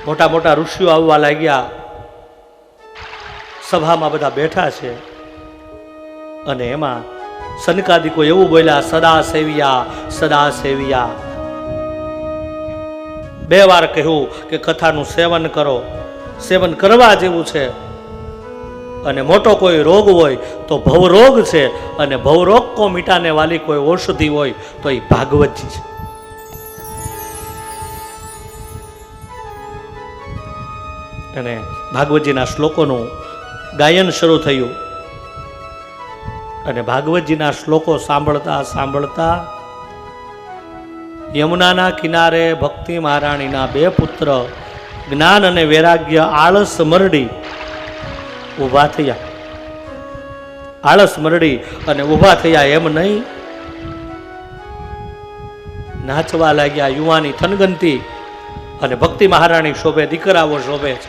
મોટા મોટા ઋષિઓ આવવા લાગ્યા, સભામાં બધા બેઠા છે અને એમાં સનકાદિકો એવું બોલ્યા, સદા સેવિયા સદા સેવિયા. 2 વાર કહ્યું કે કથાનું સેવન કરો, સેવન કરવા જેવું છે. અને મોટો કોઈ રોગ હોય તો ભવરોગ છે, અને ભવરોગ કો મિટાને વાલી કોઈ ઔષધિ હોય તો એ ભાગવતજી છે. અને ભાગવતજીના શ્લોકોનું ગાયન શરૂ થયું. અને ભાગવતજીના શ્લોકો સાંભળતા સાંભળતા યમુનાના કિનારે ભક્તિ મહારાણીના 2 પુત્ર જ્ઞાન અને વૈરાગ્ય આળસ મરડી ઊભા થયા. આળસ મરડી અને ઊભા થયા એમ નહીં, નાચવા લાગ્યા. યુવાની થનગનતી અને ભક્તિ મહારાણી શોભે, દીકરાઓ શોભે છે.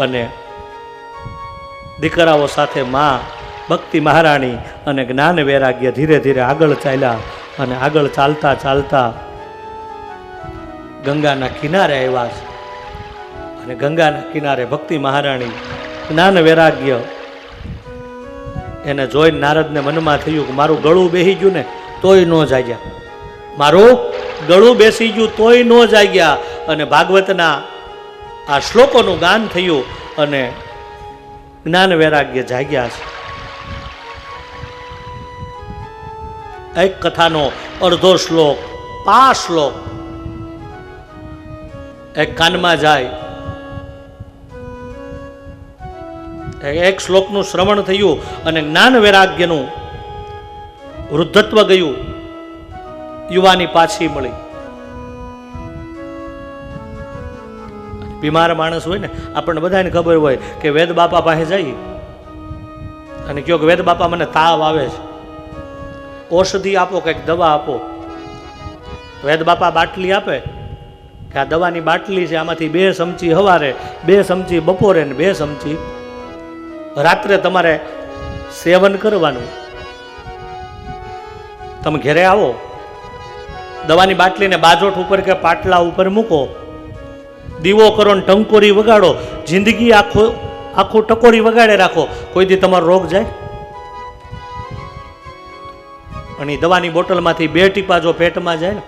અને દીકરાઓ સાથે માં ભક્તિ મહારાણી અને જ્ઞાન વૈરાગ્ય ધીરે ધીરે આગળ ચાલ્યા. અને આગળ ચાલતા ચાલતા ગંગાના કિનારે આવ્યા છે. અને ગંગાના કિનારે ભક્તિ મહારાણી જ્ઞાન વૈરાગ્ય એને જોઈને નારદને મનમાં થયું કે મારું ગળું બેસી ગયું ને તોય ન જાગ્યા, મારું ગળું બેસી ગયું તોય ન જાગ્યા. અને ભાગવતના આ શ્લોકોનું ગાન થયું અને જ્ઞાન વૈરાગ્ય જાગ્યા છે. એક કથાનો અડધો શ્લોક, 5 શ્લોક એક કાનમાં જાય. એક શ્લોકનું શ્રવણ થયું અને જ્ઞાન વૈરાગ્યનું વૃદ્ધત્વ ગયું. યુવાની પાછી મળી. બીમાર માણસ હોય ને, આપણને બધાને ખબર હોય કે વેદ બાપા પાસે જઈએ અને કહો કે વેદ બાપા મને તાવ આવે છે, ઔષધિ આપો, કંઈક દવા આપો. વેદ બાપા બાટલી આપે કે આ દવાની બાટલી છે, આમાંથી 2 ચમચી સવારે, 2 ચમચી બપોરે ને 2 ચમચી રાત્રે તમારે સેવન કરવાનું. તમે ઘેરે આવો, દવાની બાટલીને બાજોઠ ઉપર કે પાટલા ઉપર મૂકો, દીવો કરો ને ટંકોરી વગાડો, જિંદગી આખું ટકોરી વગાડે રાખો, કોઈ દી તમારો રોગ જાય? અને દવાની બોટલમાંથી 2 ટીપા જો પેટમાં જાય ને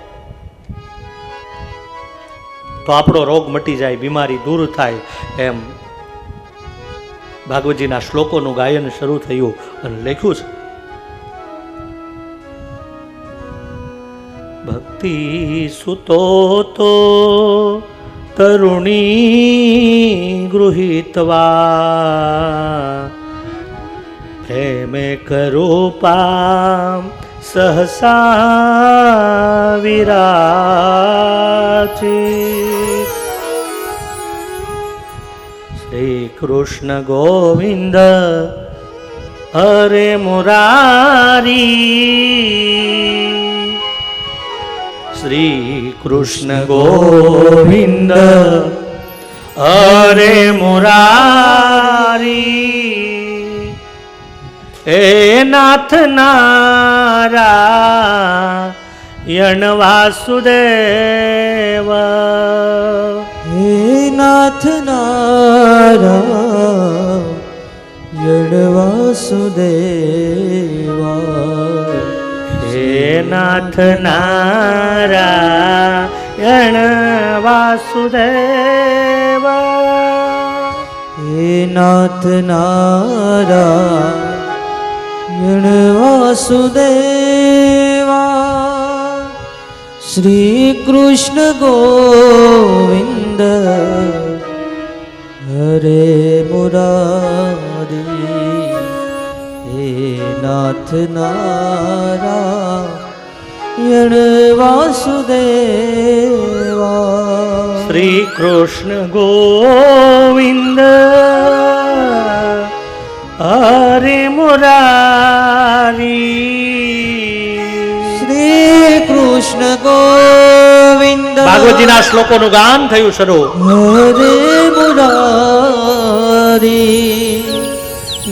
તો આપણો રોગ મટી જાય, બીમારી દૂર થાય. એમ ભાગવતજીના શ્લોકોનું ગાયન શરૂ થયું અને લખ્યું છે, ભક્તિ સુતો તો તરુણી ગૃહીત્વા પ્રેમે કરૂપામ સહસા વિરાચિત. શ્રી કૃષ્ણ ગોવિંદ હરે મુરારી, શ્રી કૃષ્ણ ગોવિંદ હરે મુરારી, હે નાથ નારાયણ વાસુદેવ, હે નાથ નારાયણ વાસુદેવા, હે નાથ નારાયણ વાસુદેવ, હે નાથ નારાયણ વાસુદેવા, શ્રી કૃષ્ણ ગોવિંદ હરે મુરારી, હે નાથ નારાયણ વાસુદેવા. શ્રી કૃષ્ણ ગોવિંદ હરે મુરારી, શ્રી કૃષ્ણ ગોવિંદ. ભાગવતજીના શ્લોકોનું ગાન થયું શરૂ. હરે મુરારી,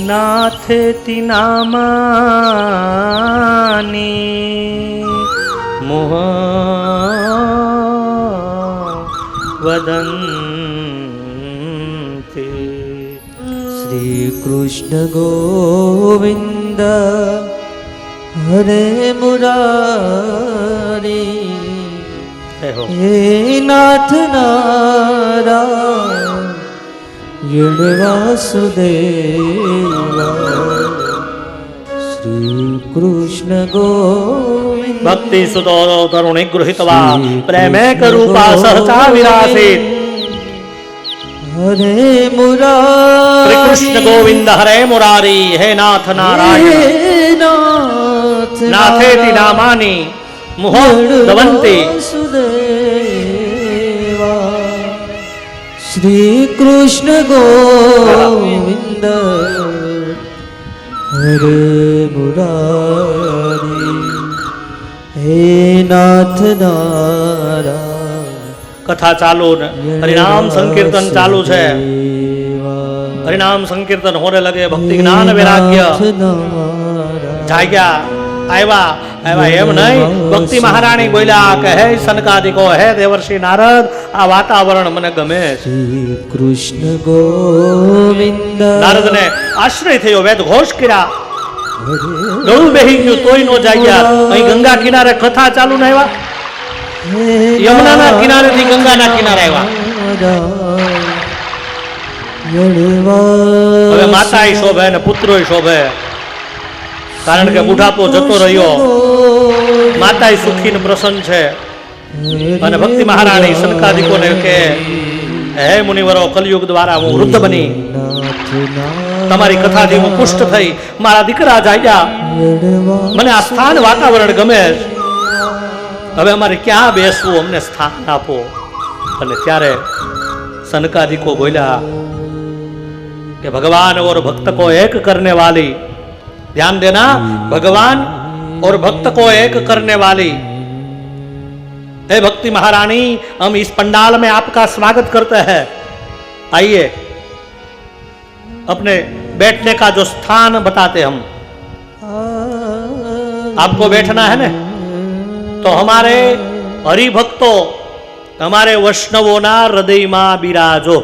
નાથેતિ નામાની મોહ वदन्ति। श्री कृष्ण गोविंद हरे मुरारी हे नाथ नारायण वासुदेवा श्री कृष्ण गोविंद। भक्ति सुतो तरुणी गृहीत्वा प्रेमे करूपा सहसा विरासीत्। हरे मुरारी श्री कृष्ण गोविंद हरे मुरारी हे नाथ नारायण नाथेति नामानि मुहुर्दवन्ति। श्री कृष्ण गोविंद हरे मुरारी हे नाथ नारायण। कथा चालू ने हरिनाम संकीर्तन चालू है। हरिनाम संकीर्तन होने लगे, भक्ति ज्ञान वैराग्य जाग्या आया आया एम नहीं। भक्ति महाराणी बोल्या के हे सनकादिको हे देवर्षि नारद आ वातावरण मने गमे। श्री कृष्ण गोविंद नारद ने आश्रय थयो, वेद घोष कर्या, गळું બેહી ગયું તોય નો જાગ્યા। અહીં ગંગા કિનારે કથા ચાલુ ન આવ્યા, યમુનાના કિનારેથી ગંગાના કિનારે આવ્યા। હવે માતાએ શોભે ને પુત્રોય શોભે, કારણ કે બુઢાપો જતો રહ્યો, માતાએ સુખી ને પ્રસન્ન છે। અને ભક્તિ મહારાણી સનકાદિકોને કે હે મુનિવરો, કલયુગ દ્વારા હું વૃદ્ધ બની, તમારી કથાથી હું પુષ્ટ થઈ, મારા દીકરા જાગ્યા, મને આ સ્થાન વાતાવરણ ગમે, હવે અમારે ક્યાં બેસવું, અમને સ્થાન આપો। અને ત્યારે સનકાદિકો બોલ્યા कि भगवान और भक्त को एक करने वाली, ध्यान देना, भगवान और भक्त को एक करने वाली हे भक्ति महारानी, हम इस पंडाल में आपका स्वागत करते हैं। आइए, अपने बैठने का जो स्थान बताते हम, आपको बैठना है ना, तो हमारे हरिभक्तों, हमारे वैष्णवों ना हृदय में बिराजो।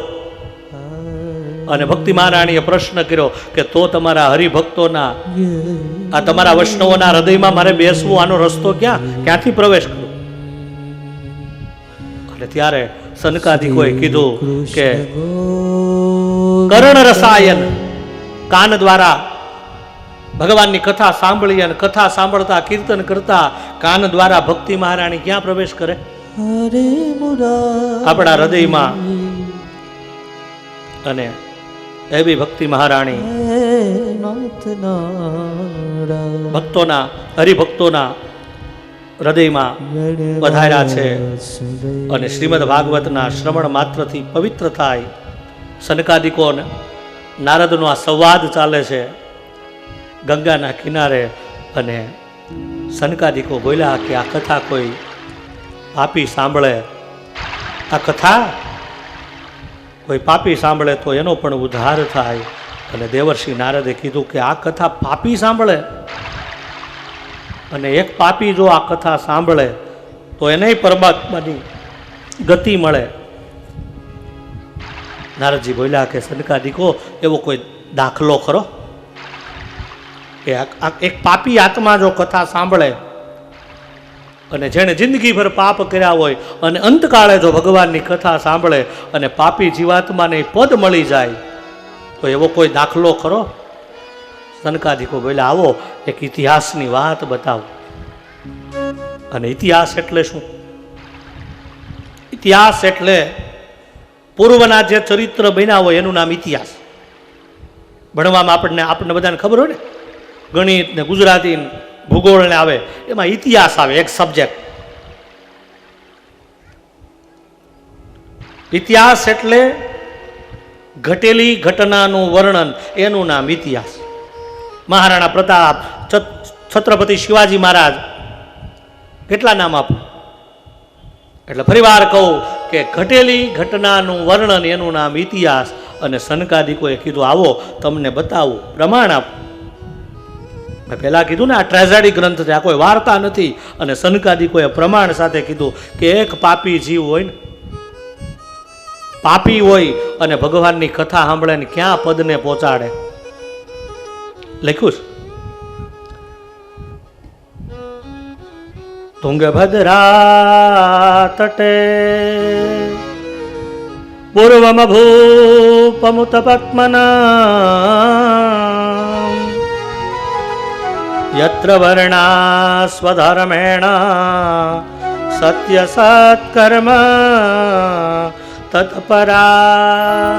અને ભક્તિ મહારાણીએ પ્રશ્ન કર્યો કે તો તમારા હરિભક્તોના, આ તમારા વૈષ્ણવોના હૃદયમાં મારે બેસવું, આનો રસ્તો ક્યાંથી પ્રવેશ કરું? એટલે ત્યારે સનકાદિકોએ કીધું કે કર્ણ રસાયન, કાન દ્વારા ભગવાનની કથા સાંભળી અને કથા સાંભળતા કીર્તન કરતા કાન દ્વારા ભક્તિ મહારાણી ક્યાં પ્રવેશ કરે? આપણા હૃદયમાં। અને એવી ભક્તિ મહારાણી ભક્તોના, હરિભક્તોના હૃદયમાં વધાર્યા છે। અને શ્રીમદ ભાગવતના શ્રવણ માત્રથી પવિત્ર થાય। સનકાદિકો નારદનો આ સંવાદ ચાલે છે ગંગાના કિનારે। અને સનકાદિકો બોલ્યા કે આ કથા કોઈ પાપી સાંભળે, આ કથા કોઈ પાપી સાંભળે તો એનો પણ ઉદ્ધાર થાય। અને દેવર્ષિ નારદે કીધું કે આ કથા પાપી સાંભળે, અને એક પાપી જો આ કથા સાંભળે તો એને પરમાત્માની ગતિ મળે। નારદજી બોલ્યા કે સનકાદિકો, એવો કોઈ દાખલો ખરો કે એક પાપી આત્મા જો કથા સાંભળે અને જેણે જિંદગીભર પાપ કર્યા હોય અને અંતકાળે જો ભગવાનની કથા સાંભળે અને પાપી જીવાત્માને પદ મળી જાય, તો એવો કોઈ દાખલો ખરો? સનકાદિકો બોલ્યા આવો એક ઇતિહાસની વાત બતાવો। અને ઇતિહાસ એટલે શું? ઇતિહાસ એટલે પૂર્વના જે ચરિત્ર બન્યા હોય એનું નામ ઇતિહાસ। ભણવામાં આપણને બધાને ખબર હોય ને, ગણિત ને ગુજરાતી ભૂગોળ ને આવે, એમાં ઇતિહાસ આવે એક સબ્જેક્ટ। ઇતિહાસ એટલે ઘટેલી ઘટનાનું વર્ણન, એનું નામ ઇતિહાસ। મહારાણા પ્રતાપ, છત્રપતિ શિવાજી મહારાજ, કેટલા નામ આપો? એટલે ફરીવાર કહું કે ઘટેલી ઘટનાનું વર્ણન એનું નામ ઇતિહાસ। અને સનકાદિકોએ કીધું આવો તમને બતાવું, પ્રમાણ આપો। મેં પહેલાં કીધું ને આ ટ્રેઝેડી ગ્રંથ છે, આ કોઈ વાર્તા નથી। અને સનકાદિકોએ પ્રમાણ સાથે કીધું કે એક પાપી જીવ હોય ને, પાપી હોય અને ભગવાનની કથા સાંભળે ને ક્યાં પદને પહોંચાડે. લખ્યું છે તુંગભદ્રા તટે પૂર્વમ ભૂપમુત પદ્મના યત્ર વર્ણા સ્વધર્મેણ સત્ય સત્કર્મ તત્પરા.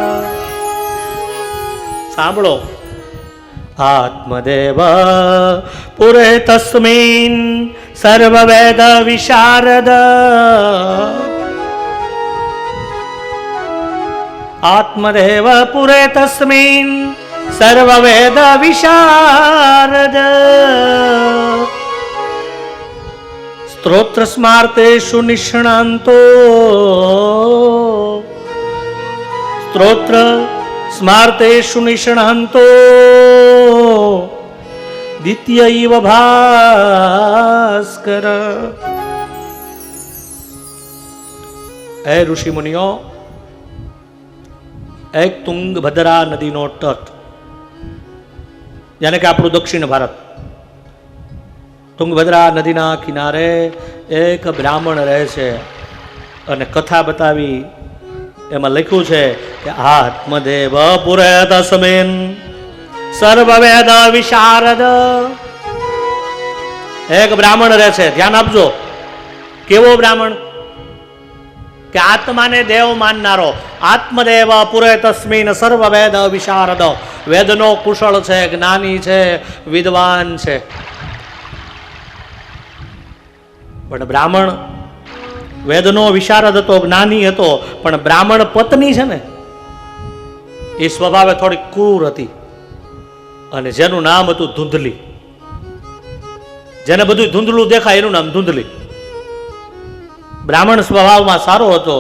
સાંભળો. આત્મદેવ પુરે તસ્મિન સર્વવેદ વિશારદ. આત્મદેવ પુરે તસ્મિન સર્વવેદ વિશારદ. સ્ત્રોત્ર સ્માર્તેષુ નિષ્ણાંતો સ્ત્રોત્ર સ્માર્તેષુ નિષ્ણાંતો દ્વિતીય ઇવ ભાસ્કર. હે ઋષિ મુનિઓ, એક તુંગભદ્રા નદીનો તટ, યાને કે આપણું દક્ષિણ ભારત. તુંગભદ્રા નદીના કિનારે એક બ્રાહ્મણ રહે છે અને કથા બતાવી એમાં લખ્યું છે કે આત્મદેવ પુરે તસ્મિન સર્વવેદ વિશારદ. એક બ્રાહ્મણ રહે છે, ધ્યાન આપજો. કેવો બ્રાહ્મણ? કે આત્માને દેવ માનનારો. આત્મદેવ પુરે તસ્મિન સર્વવેદ વિશારદ. વેદનો કુશળ છે, જ્ઞાની છે, વિદ્વાન છે. પણ બ્રાહ્મણ વેદનો વિશારદ હતો, જ્ઞાની હતો, પણ બ્રાહ્મણ પત્ની છે ને એ સ્વભાવે થોડી ક્રૂર હતી અને જેનું નામ હતું ધૂંધલી. જેને બધું ધૂંધલું દેખાય એનું નામ ધૂંધલી. બ્રાહ્મણ સ્વભાવમાં સારો હતો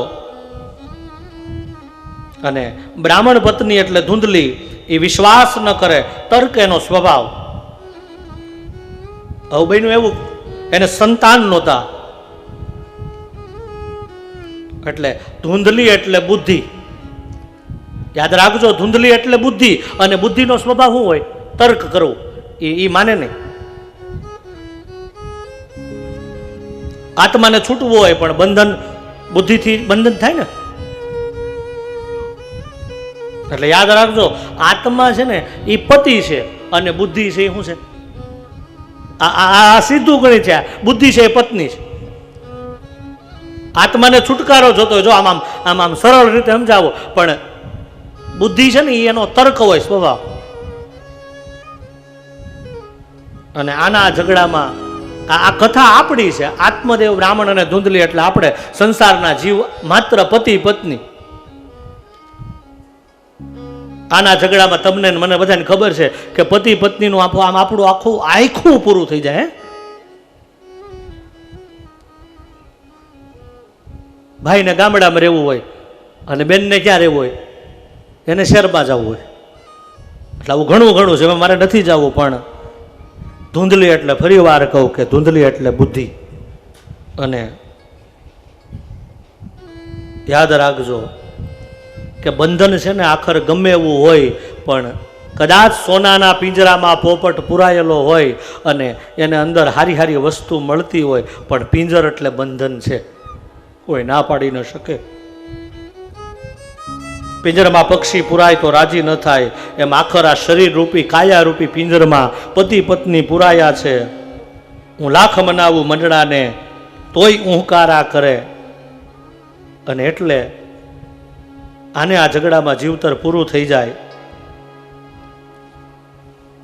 અને બ્રાહ્મણ પત્ની એટલે ધૂંધલી. એ વિશ્વાસ ન કરે, તર્ક એનો સ્વભાવ. હવે બન્યું એવું, એને સંતાન નહોતા એટલે ધૂંધલી એટલે બુદ્ધિ. યાદ રાખજો, ધૂંધલી એટલે બુદ્ધિ. અને બુદ્ધિનો સ્વભાવ શું હોય? તર્ક કરવું. એ માને નહીં. આત્માને છૂટવું હોય પણ બંધન બુદ્ધિથી બંધન થાય ને. એટલે યાદ રાખજો, આત્મા છે ને એ પતિ છે અને બુદ્ધિ છે એ શું છે? આ સીધું ગણિત છે. બુદ્ધિ છે એ પત્ની છે. આત્માને છુટકારો જોતો હોય, જો આમ આમ આમ સરળ રીતે સમજાવો, પણ બુદ્ધિ છે ને એનો તર્ક હોય, સ્વભાવ. અને આના ઝઘડામાં આ કથા આપણી છે. આત્મદેવ બ્રાહ્મણ અને ધૂંધલી એટલે આપણે સંસારના જીવ, માત્ર પતિ પત્ની. આના ઝઘડામાં તમને મને બધાને ખબર છે કે પતિ પત્નીનું આમ આપણું આખું આખું પૂરું થઈ જાય. ભાઈને ગામડામાં રહેવું હોય અને બેનને ક્યાં રહેવું હોય? એને શહેરમાં જવું હોય. એટલે આવું ઘણું ઘણું છે. મારે નથી જવું, પણ ધૂંધલી એટલે, ફરી વાર કહું કે ધૂંધલી એટલે બુદ્ધિ. અને યાદ રાખજો કે બંધન છે ને આખર ગમે એવું હોય, પણ કદાચ સોનાના પિંજરામાં પોપટ પુરાયેલો હોય અને એને અંદર હારી હારી વસ્તુ મળતી હોય, પણ પિંજર એટલે બંધન છે, કોઈ ના પાડી ન શકે. પિંજરમાં પક્ષી પુરાય તો રાજી ન થાય, એમ આખર આ શરીર રૂપી કાયા રૂપી પિંજરમાં પતિ પત્ની પુરાયા છે. હું લાખ મનાવું મંડળાને તોય ઊંકારા કરે. અને એટલે આને આ ઝઘડામાં જીવતર પૂરું થઈ જાય.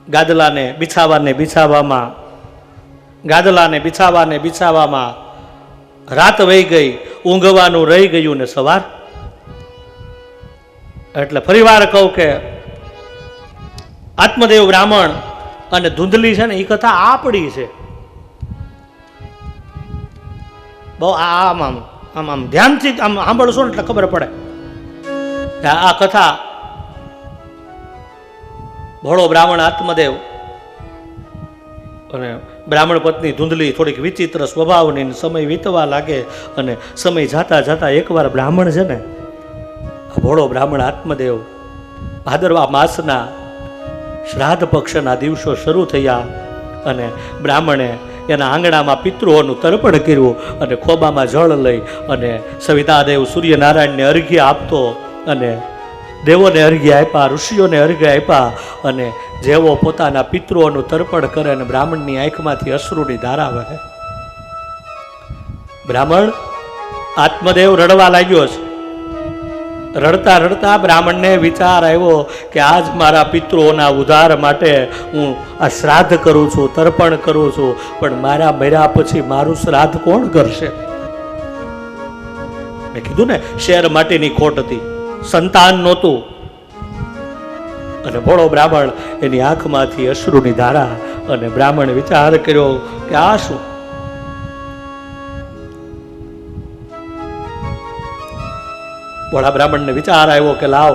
ગાદલાને બિછાવામાં રાત વહી ગઈ, ઊંઘવાનું રહી ગયું ને સવાર. એટલે ફરીવાર કહું કે આત્મદેવ બ્રાહ્મણ અને ધૂંધલી છે ને એ કથા આપણી છે. બહુ આમ આમ આમ આમ ધ્યાનથી આમ સાંભળશો ને એટલે ખબર પડે. આ કથા ભોળો બ્રાહ્મણ આત્મદેવ અને બ્રાહ્મણ પત્ની ધૂંધલી થોડીક વિચિત્ર સ્વભાવની. સમય વીતવા લાગે અને સમય જાતા જાતા એકવાર બ્રાહ્મણ છે ને ભોળો બ્રાહ્મણ આત્મદેવ ભાદરવા માસના શ્રાદ્ધ પક્ષના દિવસો શરૂ થયા અને બ્રાહ્મણે એના આંગણામાં પિતૃઓનું તર્પણ કર્યું અને ખોબામાં જળ લઈ અને સવિતાદેવ સૂર્યનારાયણને અર્ઘ્ય આપતો અને દેવોને અર્ઘ્ય આપ્યા, ઋષિઓને અર્ઘ્ય આપ્યા અને જેવો પોતાના પિતૃઓનું તર્પણ કરે અને બ્રાહ્મણની આંખમાંથી અશ્રુની ધારા વહે. બ્રાહ્મણ આત્મદેવ રડવા લાગ્યો છે. રડતા રડતા બ્રાહ્મણને વિચાર આવ્યો કે આજ મારા પિતૃઓના ઉદ્ધાર માટે હું આ શ્રાદ્ધ કરું છું, તર્પણ કરું છું, પણ મારા મર્યા પછી મારું શ્રાદ્ધ કોણ કરશે? મેં કીધું ને, શેર માટેની ખોટ હતી, સંતાન નહોતું. અને ભોળો બ્રાહ્મણ એની આંખમાંથી અશ્રુની ધારા અને બ્રાહ્મણ વિચાર કર્યો કે આ શું? ભોળા બ્રાહ્મણને વિચાર આવ્યો કે લાવ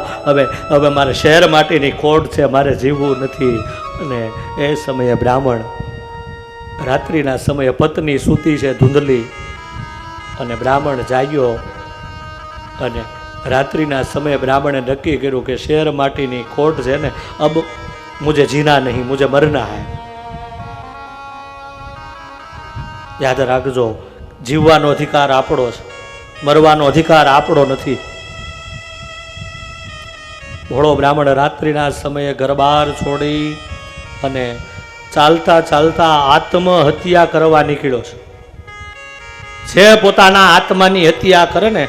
હવે મારે શહેર માટેની ખોટ છે, મારે જીવવું નથી. અને એ સમયે બ્રાહ્મણ રાત્રિના સમયે પત્ની સૂતી છે ધૂંધલી અને બ્રાહ્મણ જાગ્યો અને રાત્રિના સમયે બ્રાહ્મણે નક્કી કર્યું કે શેર માટીની ખોટ છે ને, અબ મુझे જીના નહીં, મુझे મરના હૈ. યાદ રાખજો, જીવવાનો અધિકાર આપણો છે, મરવાનો અધિકાર આપણો નથી. ભોળો બ્રાહ્મણ રાત્રિના સમયે ઘરબાર છોડી અને ચાલતા ચાલતા આત્મહત્યા કરવા નીકળ્યો છે. જે પોતાના આત્માની હત્યા કરે ને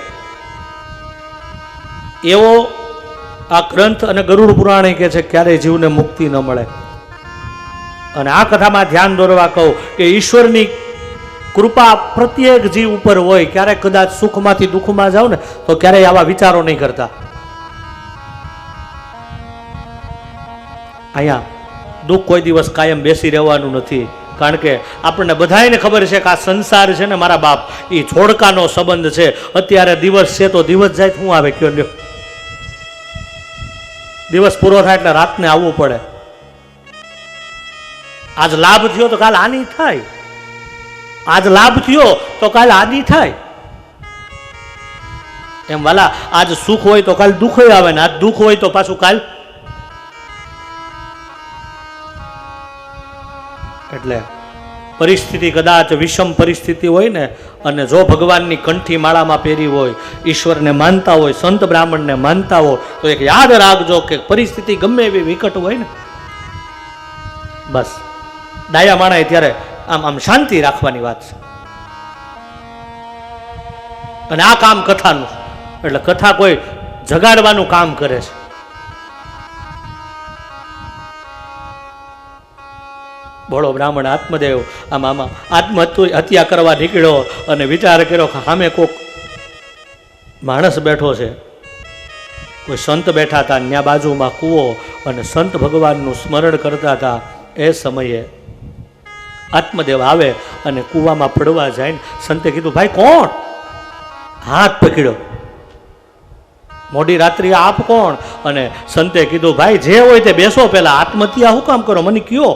એવો આ ગ્રંથ અને ગરુડ પુરાણ કહે છે ક્યારેય જીવને મુક્તિ ન મળે. અને આ કથામાં ધ્યાન દોરવા કહું કે ઈશ્વરની કૃપા પ્રત્યેક જીવ ઉપર હોય. ક્યારેક કદાચ સુખમાંથી દુઃખમાં જાવ ને તો ક્યારેય આવા વિચારો નહીં કરતા. અહીંયા દુઃખ કોઈ દિવસ કાયમ બેસી રહેવાનું નથી. કારણ કે આપણને બધાને ખબર છે કે આ સંસાર છે ને મારા બાપ, એ છોડકાનો સંબંધ છે. અત્યારે દિવસ છે તો દિવસ જાય શું આવે કયો લ્યો? દિવસ પૂરો થાય એટલે રાતને આવવું પડે. આજ લાભ થયો તો કાલ હાનિ થાય, આજ લાભ થયો તો કાલ હાનિ થાય. એમ વાલા, આજ સુખ હોય તો કાલ દુઃખ આવે ને આજ દુઃખ હોય તો પાછું કાલ. એટલે પરિસ્થિતિ કદાચ વિષમ પરિસ્થિતિ હોય ને અને જો ભગવાનની કંઠી માળામાં પહેરી હોય, ઈશ્વરને માનતા હોય, સંત બ્રાહ્મણને માનતા હોય તો એક યાદ રાખજો કે પરિસ્થિતિ ગમે એવી વિકટ હોય ને, બસ ડાયા માણાય ત્યારે આમ શાંતિ રાખવાની વાત છે. અને આ કામ કથાનું, એટલે કથા કોઈ જગાડવાનું કામ કરે છે. ભોળો બ્રાહ્મણ આત્મદેવ આમ આત્મહત્યા કરવા નીકળ્યો અને વિચાર કર્યો કે સામે કોક માણસ બેઠો છે, કોઈ સંત બેઠા હતા, ત્યાં બાજુમાં કૂવો અને સંત ભગવાનનું સ્મરણ કરતા હતા. એ સમયે આત્મદેવ આવે અને કૂવામાં પડવા જાય. સંતે કીધું ભાઈ કોણ? હાથ પકડ્યો. મોડી રાત્રિ આપ કોણ? અને સંતે કીધું ભાઈ જે હોય તે બેસો, પેલા આત્મહત્યા શું કામ કરો મને કયો?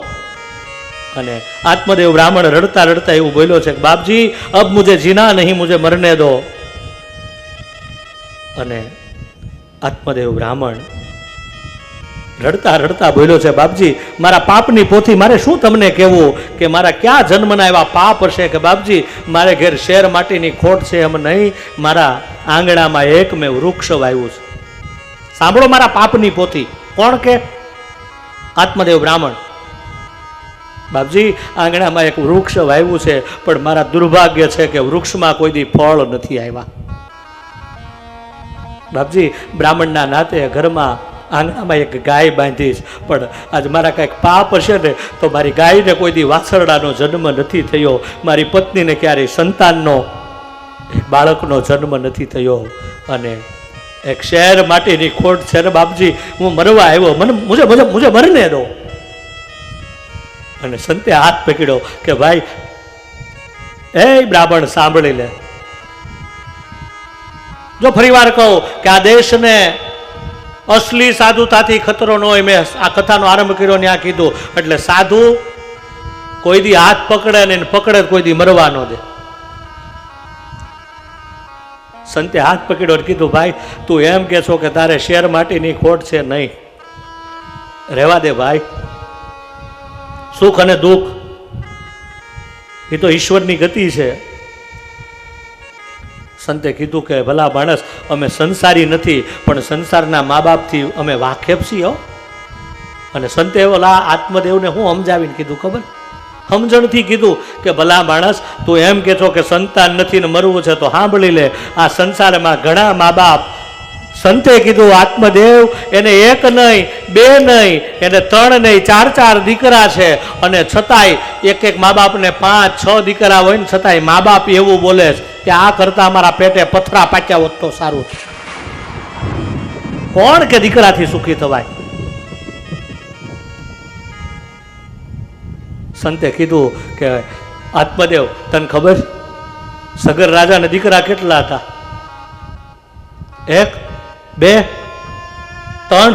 અને આત્મદેવ બ્રાહ્મણ રડતા રડતા એવું બોલ્યો છે કે બાપજી અબ મુझे જીના નહીં, મુझे મરને દો. અને આત્મદેવ બ્રાહ્મણ રડતા રડતા બોલ્યો છે બાપજી મારા પાપની પોથી મારે શું તમને કહેવું કે મારા ક્યાં જન્મના એવા પાપ હશે કે બાપજી મારે ઘેર શેર માટીની ખોટ છે એમ નહીં, મારા આંગણામાં એક મેં વૃક્ષ વાવ્યું છે. સાંભળો મારા પાપની પોથી. કોણ કે? આત્મદેવ બ્રાહ્મણ. બાપજી આંગણામાં એક વૃક્ષ વાવ્યું છે પણ મારા દુર્ભાગ્ય છે કે વૃક્ષમાં કોઈ દી ફળ નથી આવ્યા. બાપજી બ્રાહ્મણના નાતે ઘરમાં આંગણામાં એક ગાય બાંધીશ, પણ આજ મારા કાંઈક પાપ હશે ને તો મારી ગાયને કોઈ દી વાછરડાનો જન્મ નથી થયો, મારી પત્નીને ક્યારેય સંતાનનો બાળકનો જન્મ નથી થયો, અને એક શહેર માટેની ખોટ છે ને બાપજી હું મરવા આવ્યો, મુझे મરને દો. અને સંતે હાથ પકડ્યો કે ભાઈ એ બ્રાહ્મણ સાંભળી લે. જો ફરીવાર કહું કે આ દેશને અસલી સાધુતાથી ખતરો ન હોય. મેં આ કથાનો આરંભ કર્યો ને આ કીધું, એટલે સાધુ કોઈ દી હાથ પકડે ને પકડે કોઈ દી મરવા ન દે. સંતે હાથ પકડ્યો કીધું, ભાઈ તું એમ કે છો કે તારે શેર માટીની ખોટ છે? નહીં, રહેવા દે ભાઈ. સુખ અને દુઃખ એ તો ઈશ્વરની ગતિ છે. સંતે કીધું કે ભલા માણસ, અમે સંસારી નથી, પણ સંસારના મા બાપથી અમે વાકેફ છીએ. અને સંતે ઓલા આત્મદેવને હું સમજાવીને કીધું ખબર, સમજણથી કીધું કે ભલા માણસ, તું એમ કે છો કે સંતાન નથી ને મરવું છે, તો સાંભળી લે, આ સંસારમાં ઘણા મા બાપ, સંતે કીધું આત્મદેવ એને એક નહીં, બે નહીં, એને 3 નહીં, 4 દીકરા છે. અને છતાંય એક મા બાપને 5-6 દીકરા હોય ને છતાંય મા બાપ એવું બોલે છે કે આ કરતા અમારા પેટે પથરા પાક્યા હોત તો સારું છે. કોણ કે દીકરાથી સુખી થવાય? સંતે કીધું કે આત્મદેવ, તને ખબર સગર રાજાના દીકરા કેટલા હતા? 1, 2, 3,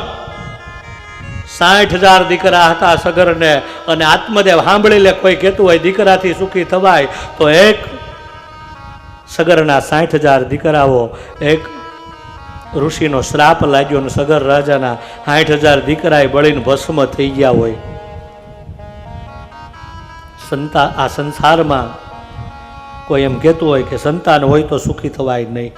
60,000 દીકરા હતા સગરને. અને આત્મદેવ સાંભળી લે, કોઈ કહેતું હોય દીકરાથી સુખી થવાય તો એક સગરના 60,000 દીકરાઓ, એક ઋષિનો શ્રાપ લાગ્યો ને સગર રાજાના 60,000 દીકરાએ બળીને ભસ્મ થઈ ગયા હોય. આ સંસારમાં કોઈ એમ કહેતું હોય કે સંતાન હોય તો સુખી થવાય નહીં,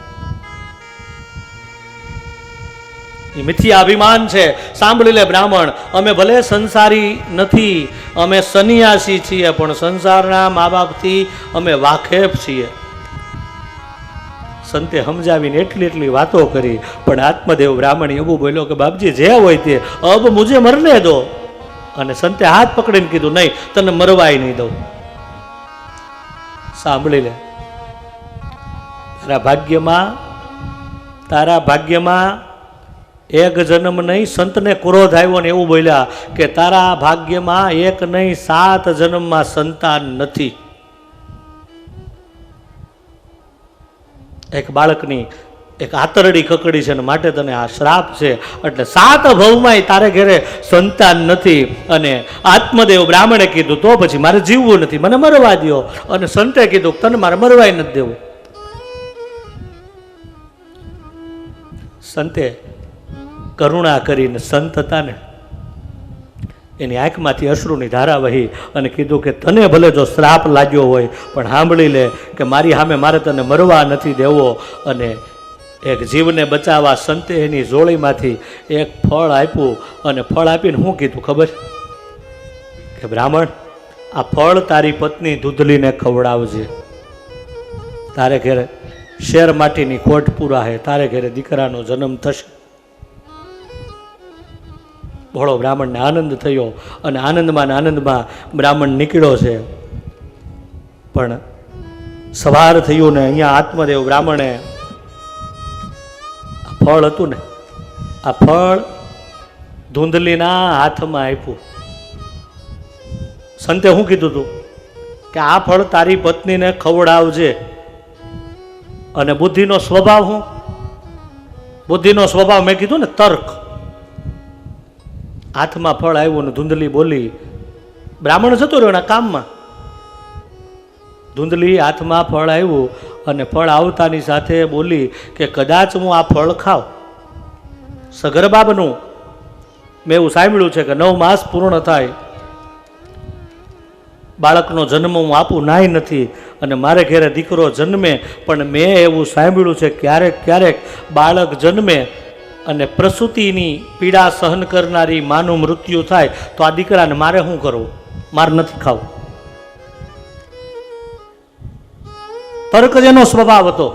એ મિથ્યા અભિમાન છે. સાંભળી લે બ્રાહ્મણ, અમે ભલે સંસારી નથી, અમે સન્યાસી છીએ, પણ સંસારના મા બાપથી અમે વાકેફ છીએ. સંતે સમજાવીને એટલી વાતો કરી, પણ આત્મદેવ બ્રાહ્મણ એવું બોલ્યો કે બાપજી જે હોય તે, અબ મુझे મરને દો. અને સંતે હાથ પકડીને કીધું, નહીં, તને મરવાય નહીં દઉં. સાંભળી લે, તારા ભાગ્યમાં એક જન્મ નહીં. સંતને ક્રોધ આવ્યો ને એવું બોલ્યા કે તારા ભાગ્યમાં 1 નહીં 7 જન્મમાં સંતાન નથી. એક બાળકની એક આતરડી કકડી છે ને માટે તને આ શ્રાપ છે, એટલે 7 ભવમાં તારે ઘરે સંતાન નથી. અને આત્મદેવ બ્રાહ્મણે કીધું તો પછી મારે જીવવું નથી, મને મરવા દો. અને સંતે કીધું તને મારે મરવાય નથી દેવું. સંતે કરુણા કરીને, સંત હતા ને એની આંખમાંથી અશ્રુની ધારા વહી અને કીધું કે તને ભલે જો શ્રાપ લાગ્યો હોય, પણ સાંભળી લે કે મારી સામે મારે તને મરવા નથી દેવો. અને એક જીવને બચાવવા સંતે એની જોડીમાંથી એક ફળ આપ્યું. અને ફળ આપીને શું કીધું ખબર કે બ્રાહ્મણ, આ ફળ તારી પત્ની ધૂધલીને ખવડાવજે. તારે ઘરે શેર માટીની ખોટ પૂરા હે, તારે ઘરે દીકરાનો જન્મ થશે. ભોળો બ્રાહ્મણને આનંદ થયો અને આનંદમાં બ્રાહ્મણ નીકળ્યો છે. પણ સવાર થયું ને અહીંયા આત્મદેવ બ્રાહ્મણે ફળ હતું ને, આ ફળ ધૂંધલીના હાથમાં આપ્યું. સંતે શું કીધું હતું કે આ ફળ તારી પત્નીને ખવડાવજે. અને બુદ્ધિનો સ્વભાવ શું? બુદ્ધિનો સ્વભાવ મેં કીધું ને, તર્ક. હાથમાં ફળ આવ્યું ને ધૂંધલી બોલી. બ્રાહ્મણ જતો રહ્યો એના કામમાં. ધૂંધલી હાથમાં ફળ આવ્યું અને ફળ આવતાની સાથે બોલી કે કદાચ હું આ ફળ ખાવ. સગર્ભાનું મેં એવું સાંભળ્યું છે કે 9 માસ પૂર્ણ થાય બાળકનો જન્મ હું આપું નાય નથી. અને મારે ઘરે દીકરો જન્મે, પણ મેં એવું સાંભળ્યું છે ક્યારેક બાળક જન્મે અને પ્રસૂતિની પીડા સહન કરનારી માનું મૃત્યુ થાય તો આ દીકરાને મારે શું કરવું? મારે નથી ખાવું. તર્ક જેનો સ્વભાવ હતો.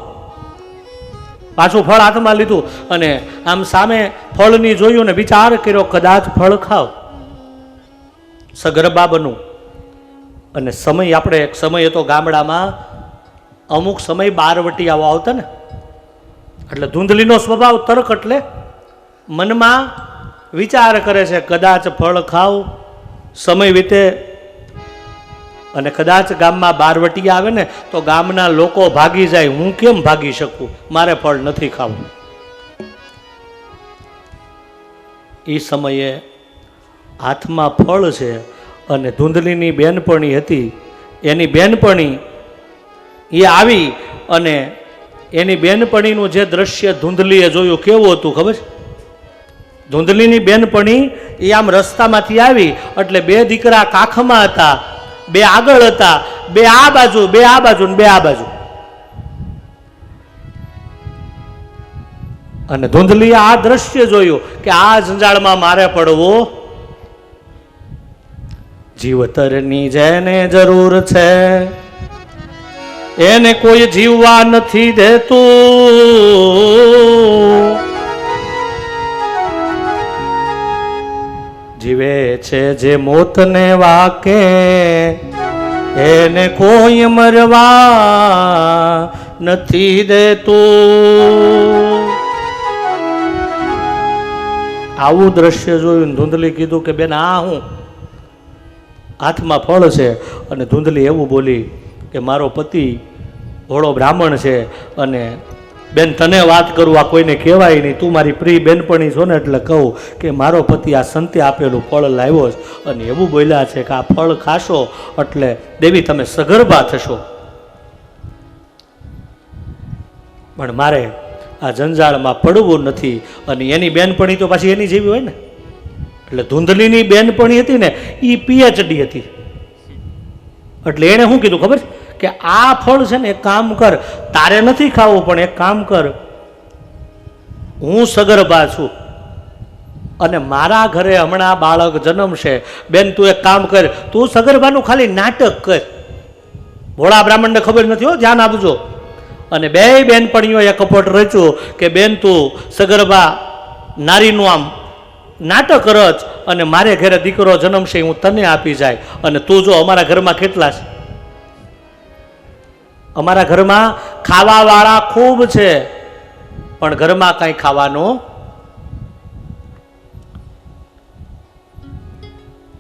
પાછું ફળ હાથમાં લીધું અને આમ સામે ફળની જોયું ને વિચાર કર્યો કદાચ ફળ ખાવ. સગર્ભા બનું. અને સમય આપણે એક સમય હતો ગામડામાં, અમુક સમય બારવટીયાઓ આવતા ને, એટલે ધૂંધલીનો સ્વભાવ તર્ક, એટલે મનમાં વિચાર કરે છે કદાચ ફળ ખાવ, સમય વીતે અને કદાચ ગામમાં બારવટીયા આવે ને તો ગામના લોકો ભાગી જાય, હું કેમ ભાગી શકું? મારે ફળ નથી ખાવું. એ સમયે હાથમાં ફળ છે અને ધૂંધલીની બેનપણી હતી, એની બેનપણી એ આવી અને એની બેનપણીનું જે દ્રશ્ય ધૂંધલીએ જોયું કેવું હતું ખબર છે? ધૂંધલીની બેનપણી એ આમ રસ્તામાંથી આવી એટલે બે દીકરા કાખમાં હતા, બે આગળ હતા, બે આ બાજુ, બે આ બાજુ ને બે આ બાજુ. અને ધૂંધલીએ આ દ્રશ્ય જોયું કે આ જંજાળમાં મારે પડવું. જીવતરની જેને જરૂર છે એને કોઈ જીવવા નથી દેતું. જીવે છે જે મોતને વાકે એને કોઈ મરવા નથી દેતું. આવું દ્રશ્ય જોયું ધૂંધલી કીધું કે બેન આ હું હાથમાં ફળ છે. અને ધૂંધલી એવું બોલી કે મારો પતિ ભોળો બ્રાહ્મણ છે અને બેન તને વાત કરું, આ કોઈને કહેવાય નહીં, તું મારી પ્રિય બેનપણી છો ને એટલે કહું કે મારો પતિ આ સંતે આપેલું ફળ લાવ્યો છે અને એવું બોલ્યા છે કે આ ફળ ખાશો એટલે દેવી તમે સગર્ભા થશો. પણ મારે આ જંજાળમાં પડવું નથી. અને એની બેનપણી તો પાછી એની જેવી હોય ને, એટલે ધૂંધલીની બેનપણી હતી ને એ PhD હતી. એટલે એણે શું કીધું ખબર છે કે આ ફળ છે ને એક કામ કર, તારે નથી ખાવું પણ એક કામ કર, હું સગર્ભા છું અને મારા ઘરે હમણાં બાળક જન્મશે, બેન તું એક કામ કર, તું સગર્ભાનું ખાલી નાટક કર. ભોળા બ્રાહ્મણને ખબર નથી હો, ધ્યાન આપજો. અને બે બેનપણીઓએ કપટ રચ્યું કે બેન તું સગર્ભા નારીનું આમ નાટક રચ અને મારે ઘરે દીકરો જન્મશે હું તને આપી જાય. અને તું જો અમારા ઘરમાં કેટલા છે, અમારા ઘરમાં ખાવાવાળા ખૂબ છે પણ ઘરમાં કાંઈ ખાવાનું.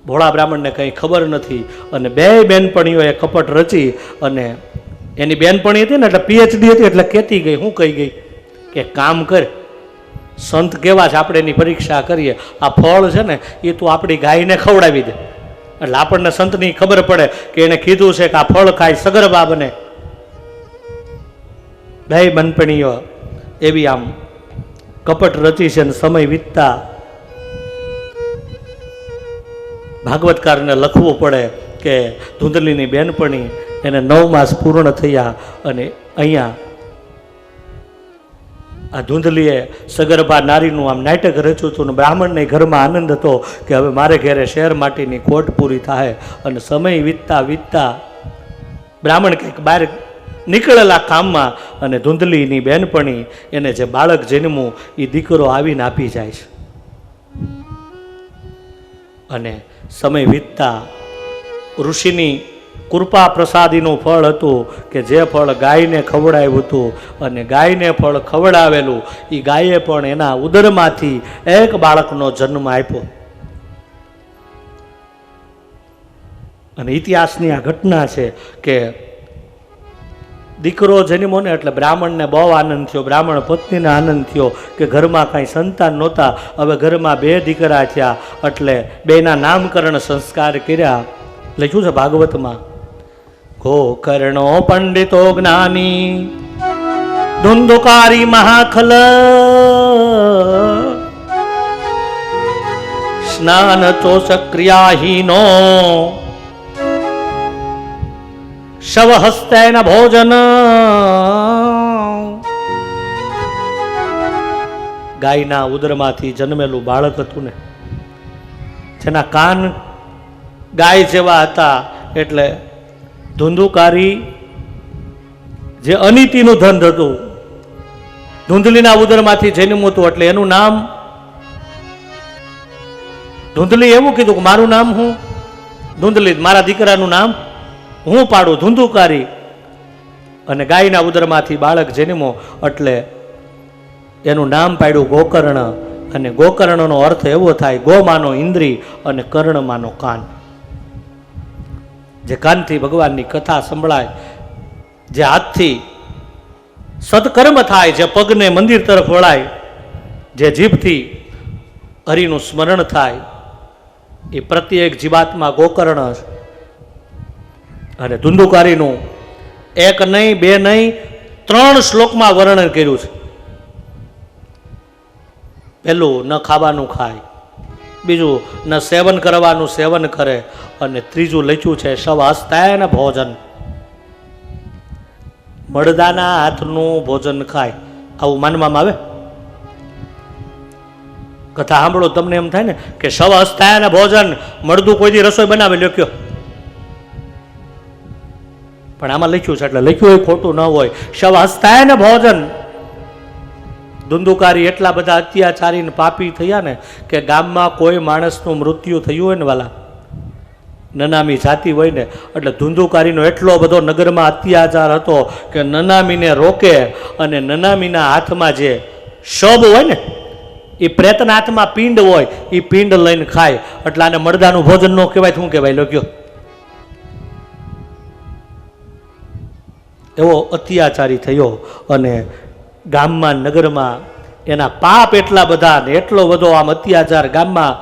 ભોળા બ્રાહ્મણને કંઈ ખબર નથી. અને બે બેનપણીઓએ કપટ રચી અને એની બેનપણી હતી ને એટલે PhD હતી એટલે કહેતી ગઈ, શું કહી ગઈ કે કામ કર, સંત કેવા છે આપણે એની પરીક્ષા કરીએ, આ ફળ છે ને એ તું આપણી ગાયને ખવડાવી દે એટલે આપણને સંતની ખબર પડે કે એને કીધું છે કે આ ફળ ખાય સગર્ભા બને. બે બેનપણીઓ એવી આમ કપટ રચી છે. સમય વીતતા ભાગવતકારને લખવું પડે કે ધૂંધલીની બેનપણી એને 9 માસ પૂર્ણ થયા અને અહીંયા આ ધૂંધલીએ સગર્ભા નારીનું આમ નાટક રચ્યું હતું. બ્રાહ્મણને ઘરમાં આનંદ હતો કે હવે મારે ઘેરે શેર માટીની ખોટ પૂરી થાય. અને સમય વીતતા વીતતા બ્રાહ્મણ કંઈક બહાર નીકળેલા કામમાં અને ધૂંધલીની બેનપણી એને જે બાળક જન્મું એ દીકરો આવીને આપી જાય છે. અને સમય વીતતા ઋષિની કૃપા પ્રસાદીનું ફળ હતું કે જે ફળ ગાયને ખવડાવ્યું હતું અને ગાયને ફળ ખવડાવેલું એ ગાયે પણ એના ઉદરમાંથી એક બાળકનો જન્મ આપ્યો. અને ઇતિહાસની આ ઘટના છે કે દીકરો જન્મ્યો ને એટલે બ્રાહ્મણને બહુ આનંદ થયો, બ્રાહ્મણ પત્નીને આનંદ થયો કે ઘરમાં કાંઈ સંતાન નહોતા, હવે ઘરમાં 2 દીકરા થયા એટલે બેના નામકરણ સંસ્કાર કર્યા. લખ્યું છે ભાગવતમાં, ગોકર્ણો પંડિતો જ્ઞાની ધુંધુકારી મહાખલ સ્નાન ચોષક્રિયાહીનો શવ હસ્તેન ભોજન. ગાયના ઉદરમાંથી જન્મેલું બાળક હતું ને, જેના કાન ગાય જેવા હતા એટલે ધુંધુકારી જે અનિતિનું ધન હતું, ધૂંધલીના ઉદરમાંથી જન્મ્યું હતું એટલે એનું નામ ધૂંધલી. એવું કીધું કે મારું નામ હું ધૂંધલી, મારા દીકરાનું નામ હું પાડું ધુંધુકારી. અને ગાયના ઉદરમાંથી બાળક જન્મો એટલે એનું નામ પાડ્યું ગોકર્ણ. અને ગોકર્ણનો અર્થ એવો થાય ગોમાનો ઇન્દ્રિય અને કર્ણમાનો કાન. જે કાનથી ભગવાનની કથા સંભળાય, જે હાથથી સત્કર્મ થાય, જે પગને મંદિર તરફ વળાય, જે જીભથી હરિનું સ્મરણ થાય, એ પ્રત્યેક જીવાત્મા ગોકર્ણ છે. અને ધુંધુકારીનું 1 નહીં 2 નહીં 3 શ્લોકમાં વર્ણન કર્યું છે. પહેલું, ન ખાવાનું ખાય, બીજું, ન સેવન કરવાનું સેવન કરે, અને ત્રીજું લખ્યું છે સ્વહસ્તેન ભોજન, મળદાના હાથનું ભોજન ખાય. આવું માનવામાં આવે? કથા સાંભળો તમને એમ થાય ને કે સ્વહસ્તેન ભોજન, મળદું કોઈથી રસોઈ બનાવે લખ્યો, પણ આમાં લખ્યું છે એટલે લખ્યું હોય ખોટું ન હોય. સ્વહસ્તેન ભોજન. ધુંધુકારી એટલા બધા અત્યાચારી ને પાપી થયા ને કે ગામમાં કોઈ માણસનું મૃત્યુ થયું હોય ને વાલા, નનામી જાતિ હોય ને, એટલે ધુંધુકારીનો એટલો બધો નગરમાં અત્યાચાર હતો કે નનામીને રોકે અને નનામીના હાથમાં જે શબ હોય ને, એ પ્રેતના હાથમાં પિંડ હોય, એ પિંડ લઈને ખાય. એટલે આને મળદાનું ભોજન નો કહેવાય. શું કહેવાય લોક્યો? એવો અત્યાચારી થયો અને ગામમાં નગરમાં એના પાપ એટલા બધા ને એટલો બધો આમ અત્યાચાર ગામમાં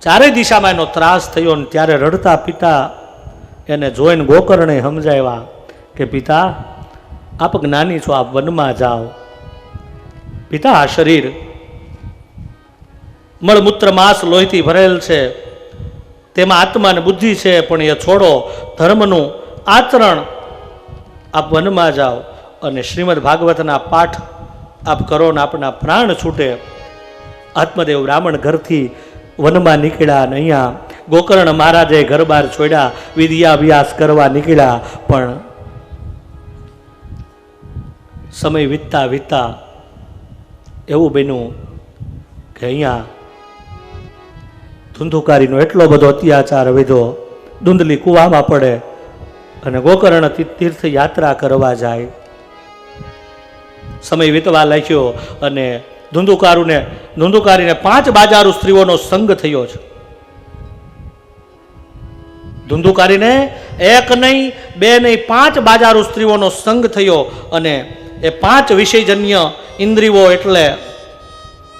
ચારે દિશામાં એનો ત્રાસ થયો. ને ત્યારે રડતા પિતા એને જોઈને ગોકર્ણે સમજાવ્યા કે પિતા, આપ જ્ઞાની છો, આપ વનમાં જાઓ. પિતા, આ શરીર મળમૂત્ર માંસ લોહીથી ભરેલ છે, તેમાં આત્મા અને બુદ્ધિ છે, પણ એ છોડો, ધર્મનું આચરણ, આપ વનમાં જાઓ અને શ્રીમદ ભાગવતના પાઠ આપ કરો ને આપના પ્રાણ છૂટે. આત્મદેવ બ્રાહ્મણ ઘરથી વનમાં નીકળ્યા અને અહીંયા ગોકર્ણ મહારાજે ઘર બહાર છોડ્યા, વિદ્યાભ્યાસ કરવા નીકળ્યા. પણ સમય વીતતા વીતતા એવું બન્યું કે અહીંયા ધુંધુકારીનો એટલો બધો અત્યાચાર વધ્યો, ધૂંધલી કૂવામાં પડે અને ગોકર્ણ તીર્થ યાત્રા કરવા જાય. સમય વીતવા લાગ્યો અને ધુંધુકારીને 5 બાજારૂ સ્ત્રીઓનો સંગ થયો છે. ધુંધુકારીને 1 નહીં 2 નહીં 5 બાજારૂ સ્ત્રીઓનો સંગ થયો અને એ 5 વિષયજન્ય ઇન્દ્રિયો એટલે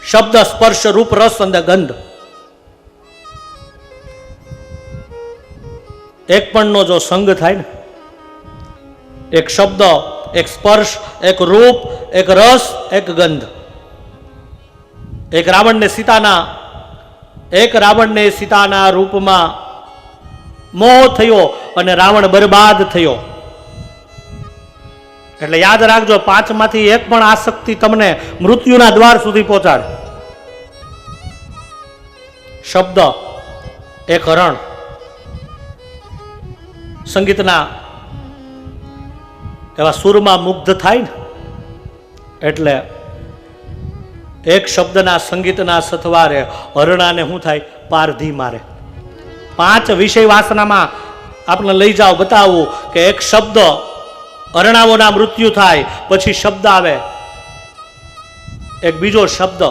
શબ્દ, સ્પર્શ, રૂપ, રસ અને ગંધ. એક પણનો જો સંગ થાય ને, એક શબ્દ, એક સ્પર્શ, એક રૂપ, એક રસ, એક ગંધ. એક રાવણને સીતાના રૂપમાં મોહ થયો અને રાવણ બરબાદ થયો. એટલે યાદ રાખજો, 5 માંથી એક પણ આસક્તિ તમને મૃત્યુના દ્વાર સુધી પહોંચાડે. શબ્દ, એક હરણ, સંગીતના એવા સુરમાં મુગ્ધ થાય ને, એટલે એક શબ્દના સંગીતના સથવારે હરણાને શું થાય? પારધી મારે. 5 વિષય વાસનામાં આપણે લઈ જાઓ, બતાવું કે એક શબ્દ, હરણાઓના મૃત્યુ થાય, પછી શબ્દ આવે, એક બીજો શબ્દ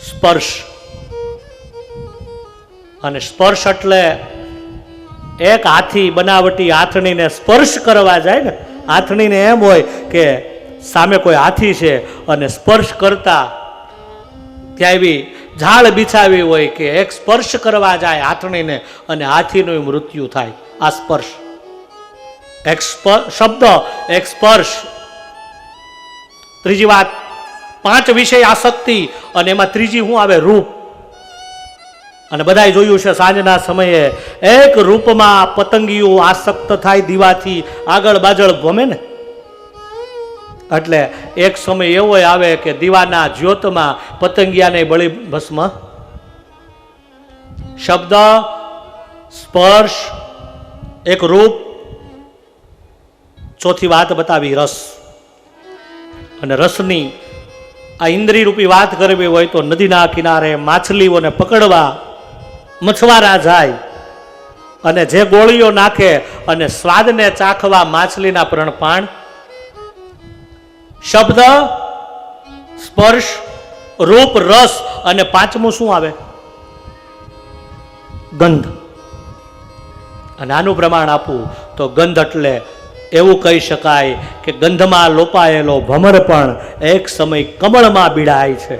સ્પર્શ. અને સ્પર્શ એટલે એક હાથી બનાવટી હાથણીને સ્પર્શ કરવા જાય ને, હાથણીને એમ હોય કે સામે કોઈ હાથી છે અને સ્પર્શ કરતા ત્યાં એવી ઝાડ બિછાવી હોય કે એક સ્પર્શ કરવા જાય હાથણીને અને હાથીનું મૃત્યુ થાય. આ સ્પર્શ. એક શબ્દ, એક સ્પર્શ. ત્રીજી વાત, 5 વિષય આસક્તિ અને એમાં ત્રીજી શું આવે? રૂપ. અને બધાએ જોયું છે સાંજના સમયે એક રૂપમાં પતંગીઓ આસક્ત થાય, દીવાથી આગળ બાજળ ભમે ને, એટલે એક સમય એવો આવે કે દીવાના જ્યોતમાં પતંગિયાને બળી ભસ્મ. શબ્દ, સ્પર્શ, એક રૂપ. ચોથી વાત બતાવી રસ. અને રસની આ ઇન્દ્રિય રૂપી વાત કરવી હોય તો નદીના કિનારે માછલીઓને પકડવા મછવારા જાય અને જે ગોળીઓ નાખે અને સ્વાદને ચાખવા માછલીના પ્રાણ. શબ્દ, સ્પર્શ, રૂપ, રસ અને 5મું શું આવે? ગંધ. અને આનું પ્રમાણ આપું તો ગંધ એટલે એવું કહી શકાય કે ગંધમાં લોપાયેલો ભમર પણ એક સમય કમળમાં બીડાય છે.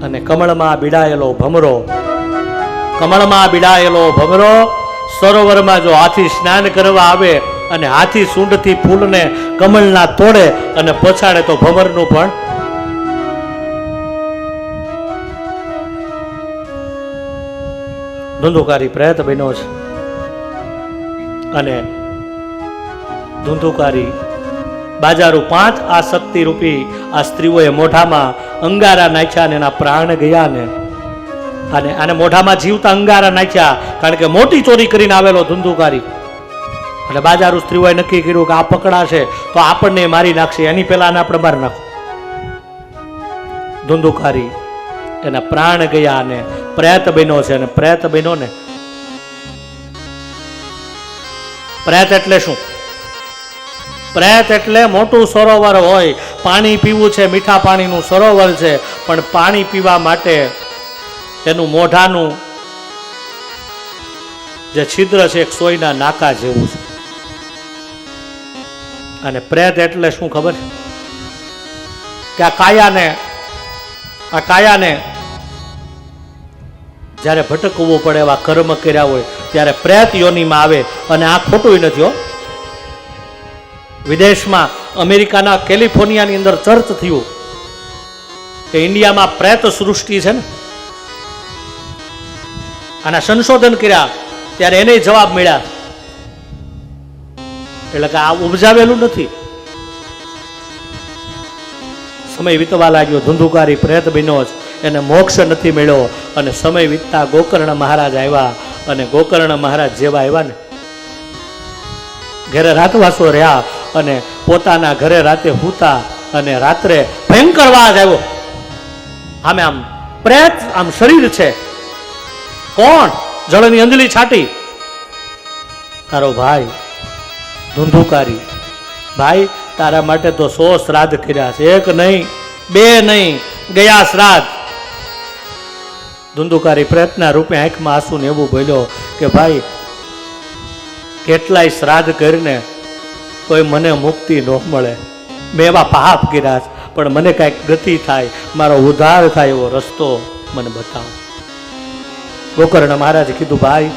અને કમળમાં બીડાયેલો ભમરો સરોવરમાં જો હાથી સ્નાન કરવા આવે અને હાથી સૂંઢથી ફૂલને કમળના તોડે અને પછાડે તો ભમરનું પણ ધુંધુકારી પ્રેત બન્યો છે. અને ધુંધુકારી બાજારો 5 આસક્તિ રૂપી આ સ્ત્રીઓએ મોઢામાં અંગારા નાખ્યા ને એના પ્રાણ ગયા ને અને આને મોઢામાં જીવતા અંગારા નાખ્યા, કારણ કે મોટી ચોરી કરીને આવેલો ધુંધુકારી. એટલે બાજારો સ્ત્રીઓએ નક્કી કર્યું કે આ પકડાશે તો આપણને મારી નાખશે, એની પહેલા આને આપણે મારી નાખો. ધુંધુકારી એના પ્રાણ ગયા અને પ્રેત બન્યો છે. અને પ્રેત બન્યો ને, પ્રેત એટલે શું? પ્રેત એટલે મોટું સરોવર હોય, પાણી પીવું છે, મીઠા પાણીનું સરોવર છે, પણ પાણી પીવા માટે એનું મોઢાનું જે છિદ્ર છે એક સોયના નાકા જેવું છે. અને પ્રેત એટલે શું ખબર કે આ કાયાને જ્યારે ભટકવું પડે, એવા કર્મ કર્યા હોય ત્યારે પ્રેત યોનિમાં આવે. અને આ ખોટું નથી હો. વિદેશમાં અમેરિકાના કેલિફોર્નિયાની અંદર ચર્ચ થયું કે ઇન્ડિયામાં પ્રેત સૃષ્ટિ છે ને, આના સંશોધન કર્યા ત્યારે એને જવાબ મળ્યા. એટલે કે આ ઉપજાવેલું નથી. સમય વીતવા લાગ્યો, ધુંધુકારી પ્રેત બન્યો જ, એને મોક્ષ નથી મળ્યો. અને સમય વીતતા ગોકર્ણ મહારાજ આવ્યા. અને ગોકર્ણ મહારાજ જેવા આવ્યા ને, ઘરે રાતવાસો રહ્યા અને પોતાના ઘરે રાતે સૂતા અને રાત્રે ભયંકર અવાજ આવ્યો. આમ પ્રેત, આમ શરીર છે. કોણ? જળની અંજલી છાટી. તારો ભાઈ ધુંધુકારી. ભાઈ, તારા માટે તો 100 શ્રાદ્ધ કર્યા છે, 1 નહીં 2 નહીં, ગયા શ્રાદ્ધ. ધુંધુકારી પ્રેતના રૂપે આંખમાં આંસુ ને એવું બોલ્યો કે ભાઈ, કેટલાય શ્રાદ્ધ કરીને કોઈ મને મુક્તિ ન મળે. મેં એવા પાપ કર્યા છે, પણ મને કાંઈક ગતિ થાય, મારો ઉદ્ધાર થાય એવો રસ્તો મને બતાવો. ગોકર્ણ મહારાજે કીધું, ભાઈ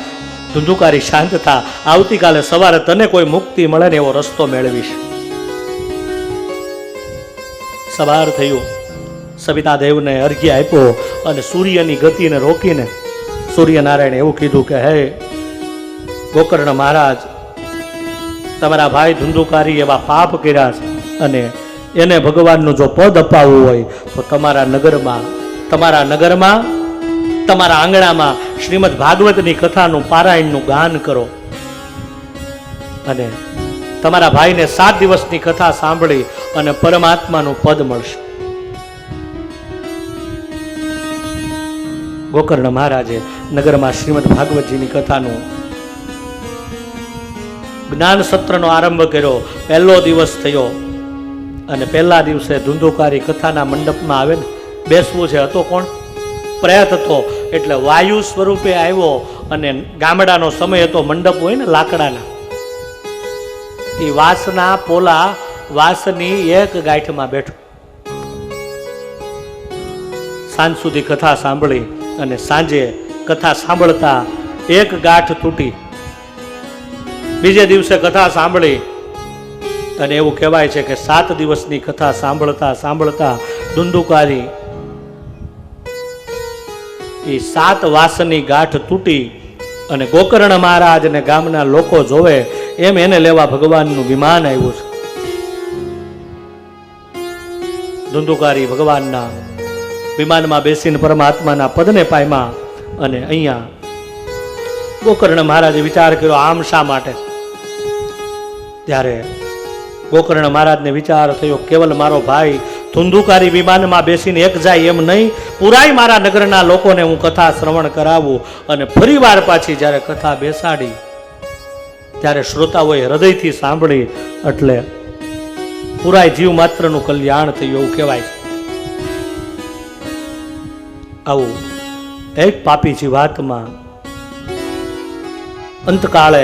ધુંધુકારી શાંત થા, આવતીકાલે સવારે તને કોઈ મુક્તિ મળે ને એવો રસ્તો મેળવીશ. સવાર થયું, સવિતા દેવને અર્ઘ્ય આપ્યો અને સૂર્યની ગતિને રોકીને સૂર્યનારાયણે એવું કીધું કે હે ગોકર્ણ મહારાજ, તમારા ભાઈ ધુંધુકારી એવા પાપ કર્યા છે અને એને ભગવાનનું જો પદ અપાવવું હોય તો તમારા નગરમાં તમારા આંગણામાં શ્રીમદ ભાગવતની કથાનું પારાયણનું ગાન કરો અને તમારા ભાઈને 7 દિવસની કથા સાંભળી અને પરમાત્માનું પદ મળશે. ગોકર્ણ મહારાજે નગરમાં શ્રીમદ ભાગવતજીની કથાનું જ્ઞાન સત્રનો આરંભ કર્યો. પહેલો દિવસ થયો અને પહેલા દિવસે ધુંધુકારી કથાના મંડપમાં આવે ને, બેસવું છે. હતો કોણ? પ્રેત હતો. એટલે વાયુ સ્વરૂપે આવ્યો અને ગામડાનો સમય હતો, મંડપ હોય ને લાકડાના, એ વાસના પોલા વાસની એક ગાંઠમાં બેઠો. સાંજ સુધી કથા સાંભળી અને સાંજે કથા સાંભળતા એક ગાંઠ તૂટી. બીજે દિવસે કથા સાંભળી અને એવું કહેવાય છે કે 7 દિવસની કથા સાંભળતા સાંભળતા ધુંધુકારી એ 7 વાસની ગાંઠ તૂટી અને ગોકર્ણ મહારાજ અને ગામના લોકો જોવે એમ એને લેવા ભગવાનનું વિમાન આવ્યું છે. ધુંધુકારી ભગવાનના વિમાનમાં બેસીને પરમાત્માના પદને પામ્યા. અને અહીંયા ગોકર્ણ મહારાજે વિચાર કર્યો, આમ શા માટે? ત્યારે ગોકર્ણ મહારાજને વિચાર થયો, કેવલ મારો ભાઈ ધુંધુકારી વિમાનમાં બેસીને એક જાય એમ નહીં, પુરાય મારા નગરના લોકોને હું કથા શ્રવણ કરાવું. અને ફરીવાર પાછી જ્યારે કથા બેસાડી ત્યારે શ્રોતાઓએ હૃદયથી સાંભળી, એટલે પુરાય જીવ માત્રનું કલ્યાણ થયું એવું કહેવાય. આવું એક પાપી જીવાત્મા અંતકાળે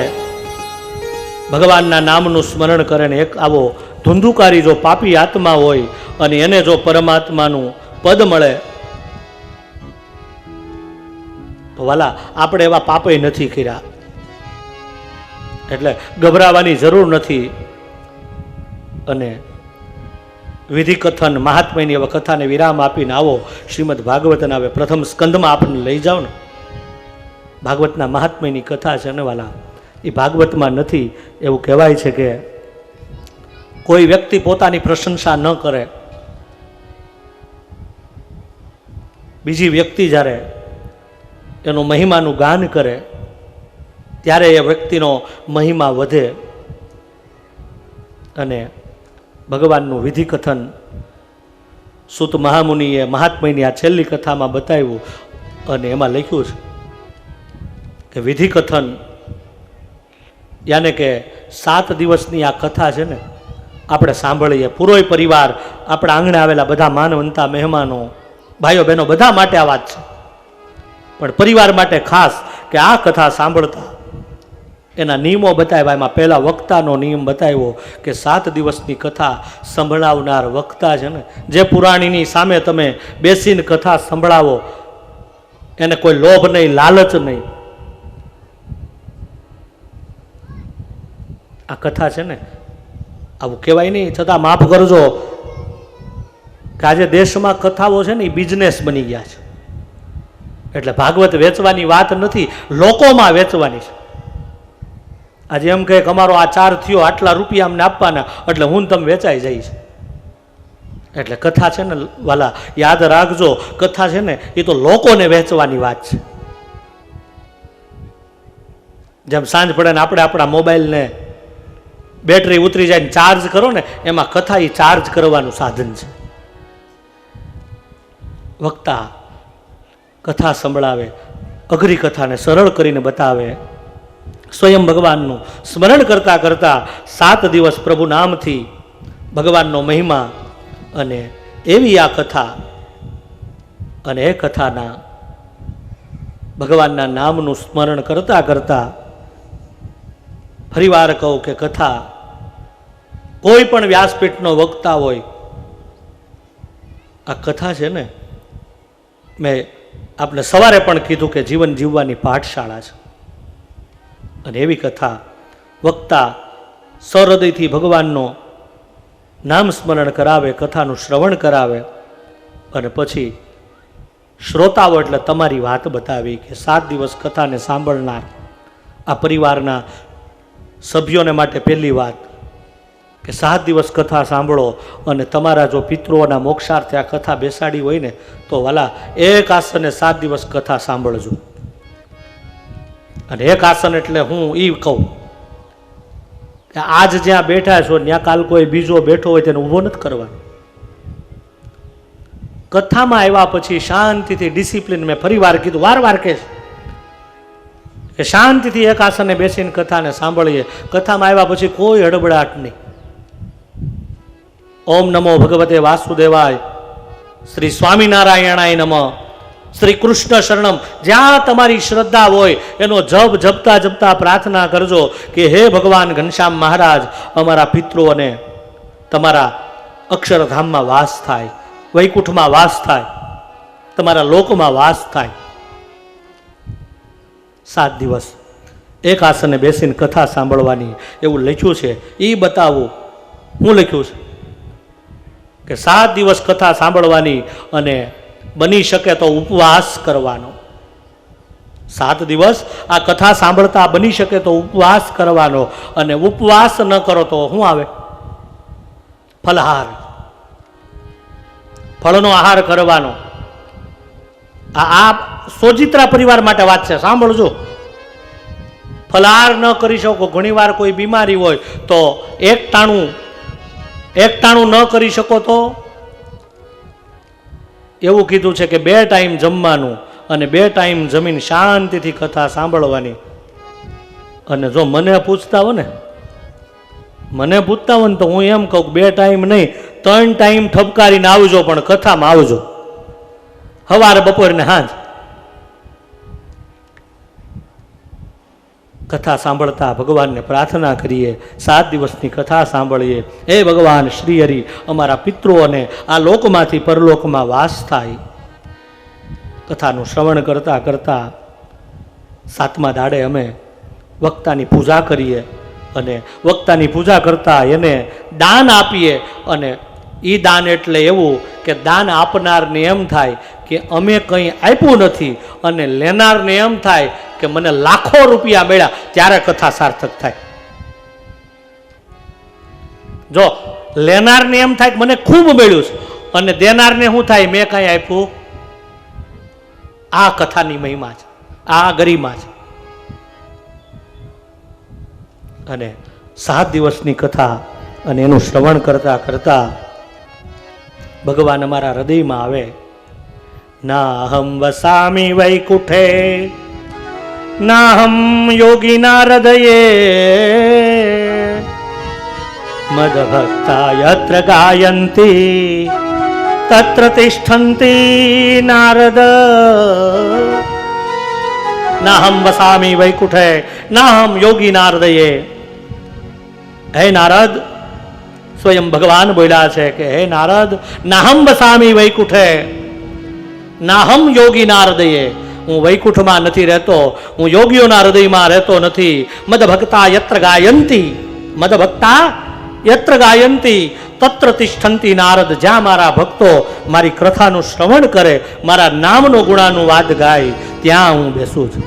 ભગવાનના નામનું સ્મરણ કરે ને એક આવો ધુંધુકારી જો પાપી આત્મા હોય અને એને જો પરમાત્માનું પદ મળે તો વાલા આપણે એવા પાપે નથી કર્યા. એટલે ગભરાવાની જરૂર નથી. અને વિધિ કથન મહાત્મ્યની હવે કથાને વિરામ આપીને આવો શ્રીમદ ભાગવતના હવે પ્રથમ સ્કંદમાં આપણને લઈ જાઓ ને. ભાગવતના મહાત્મ્યની કથા છે ને વાલા, એ ભાગવતમાં નથી. એવું કહેવાય છે કે કોઈ વ્યક્તિ પોતાની પ્રશંસા ન કરે, બીજી વ્યક્તિ જ્યારે એનો મહિમાનું ગાન કરે ત્યારે એ વ્યક્તિનો મહિમા વધે. અને ભગવાનનું વિધિ કથન સૂત મહામુનિએ મહાત્મ્યની આ છેલ્લી કથામાં બતાવ્યું. અને એમાં લખ્યું છે કે વિધિ કથન યાને કે 7 દિવસની આ કથા છે ને, આપણે સાંભળીએ. પૂરો પરિવાર, આપણા આંગણે આવેલા બધા માનવંતા મહેમાનો, ભાઈઓ બહેનો, બધા માટે આ વાત છે. પણ પરિવાર માટે ખાસ કે આ કથા સાંભળતા એના નિયમો બતાવ્યા. એમાં પહેલા વક્તાનો નિયમ બતાવ્યો કે 7 દિવસની કથા સંભળાવનાર વક્તા છે ને, જે પુરાણીની સામે તમે બેસીને કથા સંભળાવો એને કોઈ લોભ નહીં, લાલચ નહીં. આ કથા છે ને, આવું કહેવાય નહીં, છતાં માફ કરજો કે આજે દેશમાં કથાઓ છે ને એ બિઝનેસ બની ગયા છે. એટલે ભાગવત વેચવાની વાત નથી, લોકોમાં વેચવાની છે. આજે એમ કહે કે અમારો આ 4 થયો, આટલા રૂપિયા અમને આપવાના, એટલે હું તમે વેચાઈ જઈશ. એટલે કથા છે ને વાલા, યાદ રાખજો, કથા છે ને એ તો લોકોને વેચવાની વાત છે. જેમ સાંજ પડે ને આપણે આપણા મોબાઈલને બેટરી ઉતરી જાય ચાર્જ કરો ને, એમાં કથા એ ચાર્જ કરવાનું સાધન છે. વક્તા કથા સંભળાવે, અઘરી કથાને સરળ કરીને બતાવે. સ્વયં ભગવાનનું સ્મરણ કરતા કરતા 7 દિવસ પ્રભુ નામથી ભગવાનનો મહિમા. અને એવી આ કથા, અને એ કથાના ભગવાનના નામનું સ્મરણ કરતા કરતા, ફરીવાર કહું કે કથા કોઈ પણ વ્યાસપીઠનો વક્તા હોય, આ કથા છે ને, મેં આપણે સવારે પણ કીધું કે જીવન જીવવાની પાઠશાળા છે. અને એવી કથા વક્તા સહૃદયથી ભગવાનનો નામ સ્મરણ કરાવે, કથાનું શ્રવણ કરાવે, અને પછી શ્રોતાઓ એટલે તમારી વાત બતાવી કે 7 દિવસ કથાને સાંભળનાર આ પરિવારના સભ્યોને માટે પહેલી વાત કે 7 દિવસ કથા સાંભળો. અને તમારા જો પિતૃઓના મોક્ષાર્થે આ કથા બેસાડી હોય ને, તો વાલા એક આસને 7 દિવસ કથા સાંભળજો. અને એક આસન એટલે હું એ કહું કે આજ જ્યાં બેઠા છો ત્યાં કાલ કોઈ બીજો બેઠો હોય તેને ઊભો નથી કરવાનો. કથામાં આવ્યા પછી શાંતિથી ડિસિપ્લિન, મેં ફરી વાર કીધું, વાર કહીશ કે શાંતિથી એક આસને બેસીને કથાને સાંભળીએ. કથામાં આવ્યા પછી કોઈ હડબડાટ નહીં. ઓમ નમો ભગવતે વાસુદેવાય, શ્રી સ્વામિનારાયણાય નમઃ, શ્રી કૃષ્ણ શરણમ. જ્યાં તમારી શ્રદ્ધા હોય એનો જપ જપતા જપતા પ્રાર્થના કરજો કે હે ભગવાન ઘનશ્યામ મહારાજ, અમારા પિતૃઓને તમારા અક્ષરધામમાં વાસ થાય, વૈકુંઠમાં વાસ થાય, તમારા લોકમાં વાસ થાય. 7 દિવસ એક આસને બેસીને કથા સાંભળવાની એવું લખ્યું છે. એ બતાવું હું લખ્યું છે કે 7 દિવસ કથા સાંભળવાની, અને બની શકે તો ઉપવાસ કરવાનો. 7 દિવસ આ કથા સાંભળતા બની શકે તો ઉપવાસ કરવાનો. અને ઉપવાસ ન કરો તો શું આવે? ફલહાર, ફળનો આહાર કરવાનો. આ સોજિત્રા પરિવાર માટે વાત છે, સાંભળજો. ફલહાર ન કરી શકો, ઘણીવાર કોઈ બીમારી હોય તો એકટાણું ન કરી શકો તો એવું કીધું છે કે 2 ટાઈમ જમવાનું, અને 2 ટાઈમ જમીન શાંતિથી કથા સાંભળવાની. અને જો મને પૂછતા હોય ને તો હું એમ કહું 2 ટાઈમ નહીં, 3 ટાઈમ ઠપકારીને આવજો, પણ કથામાં આવજો. સવારે, બપોર ને સાંજ કથા સાંભળતા ભગવાનને પ્રાર્થના કરીએ. 7 દિવસની કથા સાંભળીએ. હે ભગવાન શ્રી હરિ, અમારા પિતૃઓને આ લોકમાંથી પરલોકમાં વાસ થાય. કથાનું શ્રવણ કરતા કરતા 7મા દાડે અમે વક્તાની પૂજા કરીએ અને વક્તાની પૂજા કરતા એને દાન આપીએ. અને એ દાન એટલે એવું કે દાન આપનારને એમ થાય કે અમે કંઈ આપ્યું નથી, અને લેનારને એમ થાય કે મને લાખો રૂપિયા મળ્યા, ત્યારે કથા સાર્થક થાય. જો લેનારને એમ થાય કે મને ખૂબ મળ્યું છે, અને દેનારને શું થાય, મેં કાંઈ આપ્યું. આ કથાની મહિમા છે, આ ગરિમા છે. અને 7 દિવસની કથા અને એનું શ્રવણ કરતા કરતા ભગવાન અમારા હૃદયમાં આવે. નાહમ વસામી વૈકુંઠે નાહમ યોગીના હૃદયે મદભક્તા યત્ર ગાયંતી તત્ર તિષ્ઠંતી નારદ. નાહમ વસામી વૈકુંઠે નાહમ યોગીના હૃદયે. હે નારદ, સ્વયં ભગવાન બોલ્યા છે કે હે નારદ, નાહમ વસામી વૈકુંઠે, નાહમ યોગીના હૃદયે. હું વૈકુંઠમાં નથી રહેતો, હું યોગીઓના હૃદયમાં રહેતો નથી. મદભક્તા યત્ર ગાયંતી, મદભક્તા યત્ર ગાયંતી તત્ર તિષ્ઠંતી નારદ. જ્યાં મારા ભક્તો મારી કથાનું શ્રવણ કરે, મારા નામનો ગુણાનુવાદ ગાય, ત્યાં હું બેસું છું.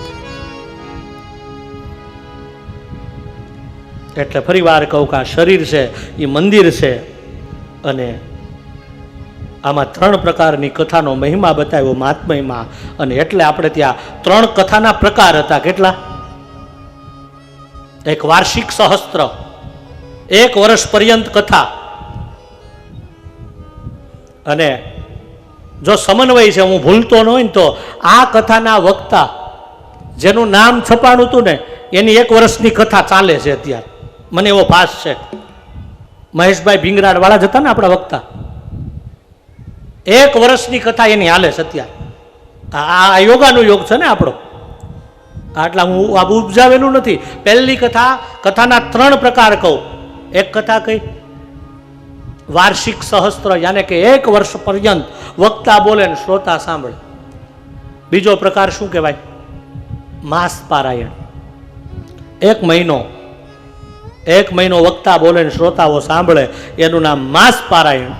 એટલે ફરી વાર કહું કે આ શરીર છે એ મંદિર છે. અને આમાં 3 પ્રકારની કથાનો મહિમા બતાવ્યો મહાત્મયમાં. અને એટલે આપણે ત્યાં 3 કથાના પ્રકાર હતા. કેટલા? એક વાર્ષિક સહસ્ત્ર, 1 વર્ષ પર્યંત કથા. અને જો સમન્વય છે, હું ભૂલતો ન હોય ને તો આ કથાના વક્તા જેનું નામ છપાણું હતું ને, એની 1 વર્ષની કથા ચાલે છે અત્યારે. મને એવો ભાસ છે. મહેશભાઈ ભીંગરાડ વાળા જ હતા ને આપણા વક્તા, 1 વર્ષની કથા એની હાલે છે અત્યારે. આ યોગાનો યોગ છે ને આપણો. આટલા હું આ ઉપજાવેલું નથી. પહેલી કથાના 3 પ્રકાર કહું. એક કથા કઈ? વાર્ષિક સહસ્ત્ર, યાને કે 1 વર્ષ પર્યંત વક્તા બોલે ને શ્રોતા સાંભળે. બીજો પ્રકાર શું કહેવાય? માસ પારાયણ. 1 મહિનો વક્તા બોલે ને શ્રોતાઓ સાંભળે, એનું નામ માસ પારાયણ.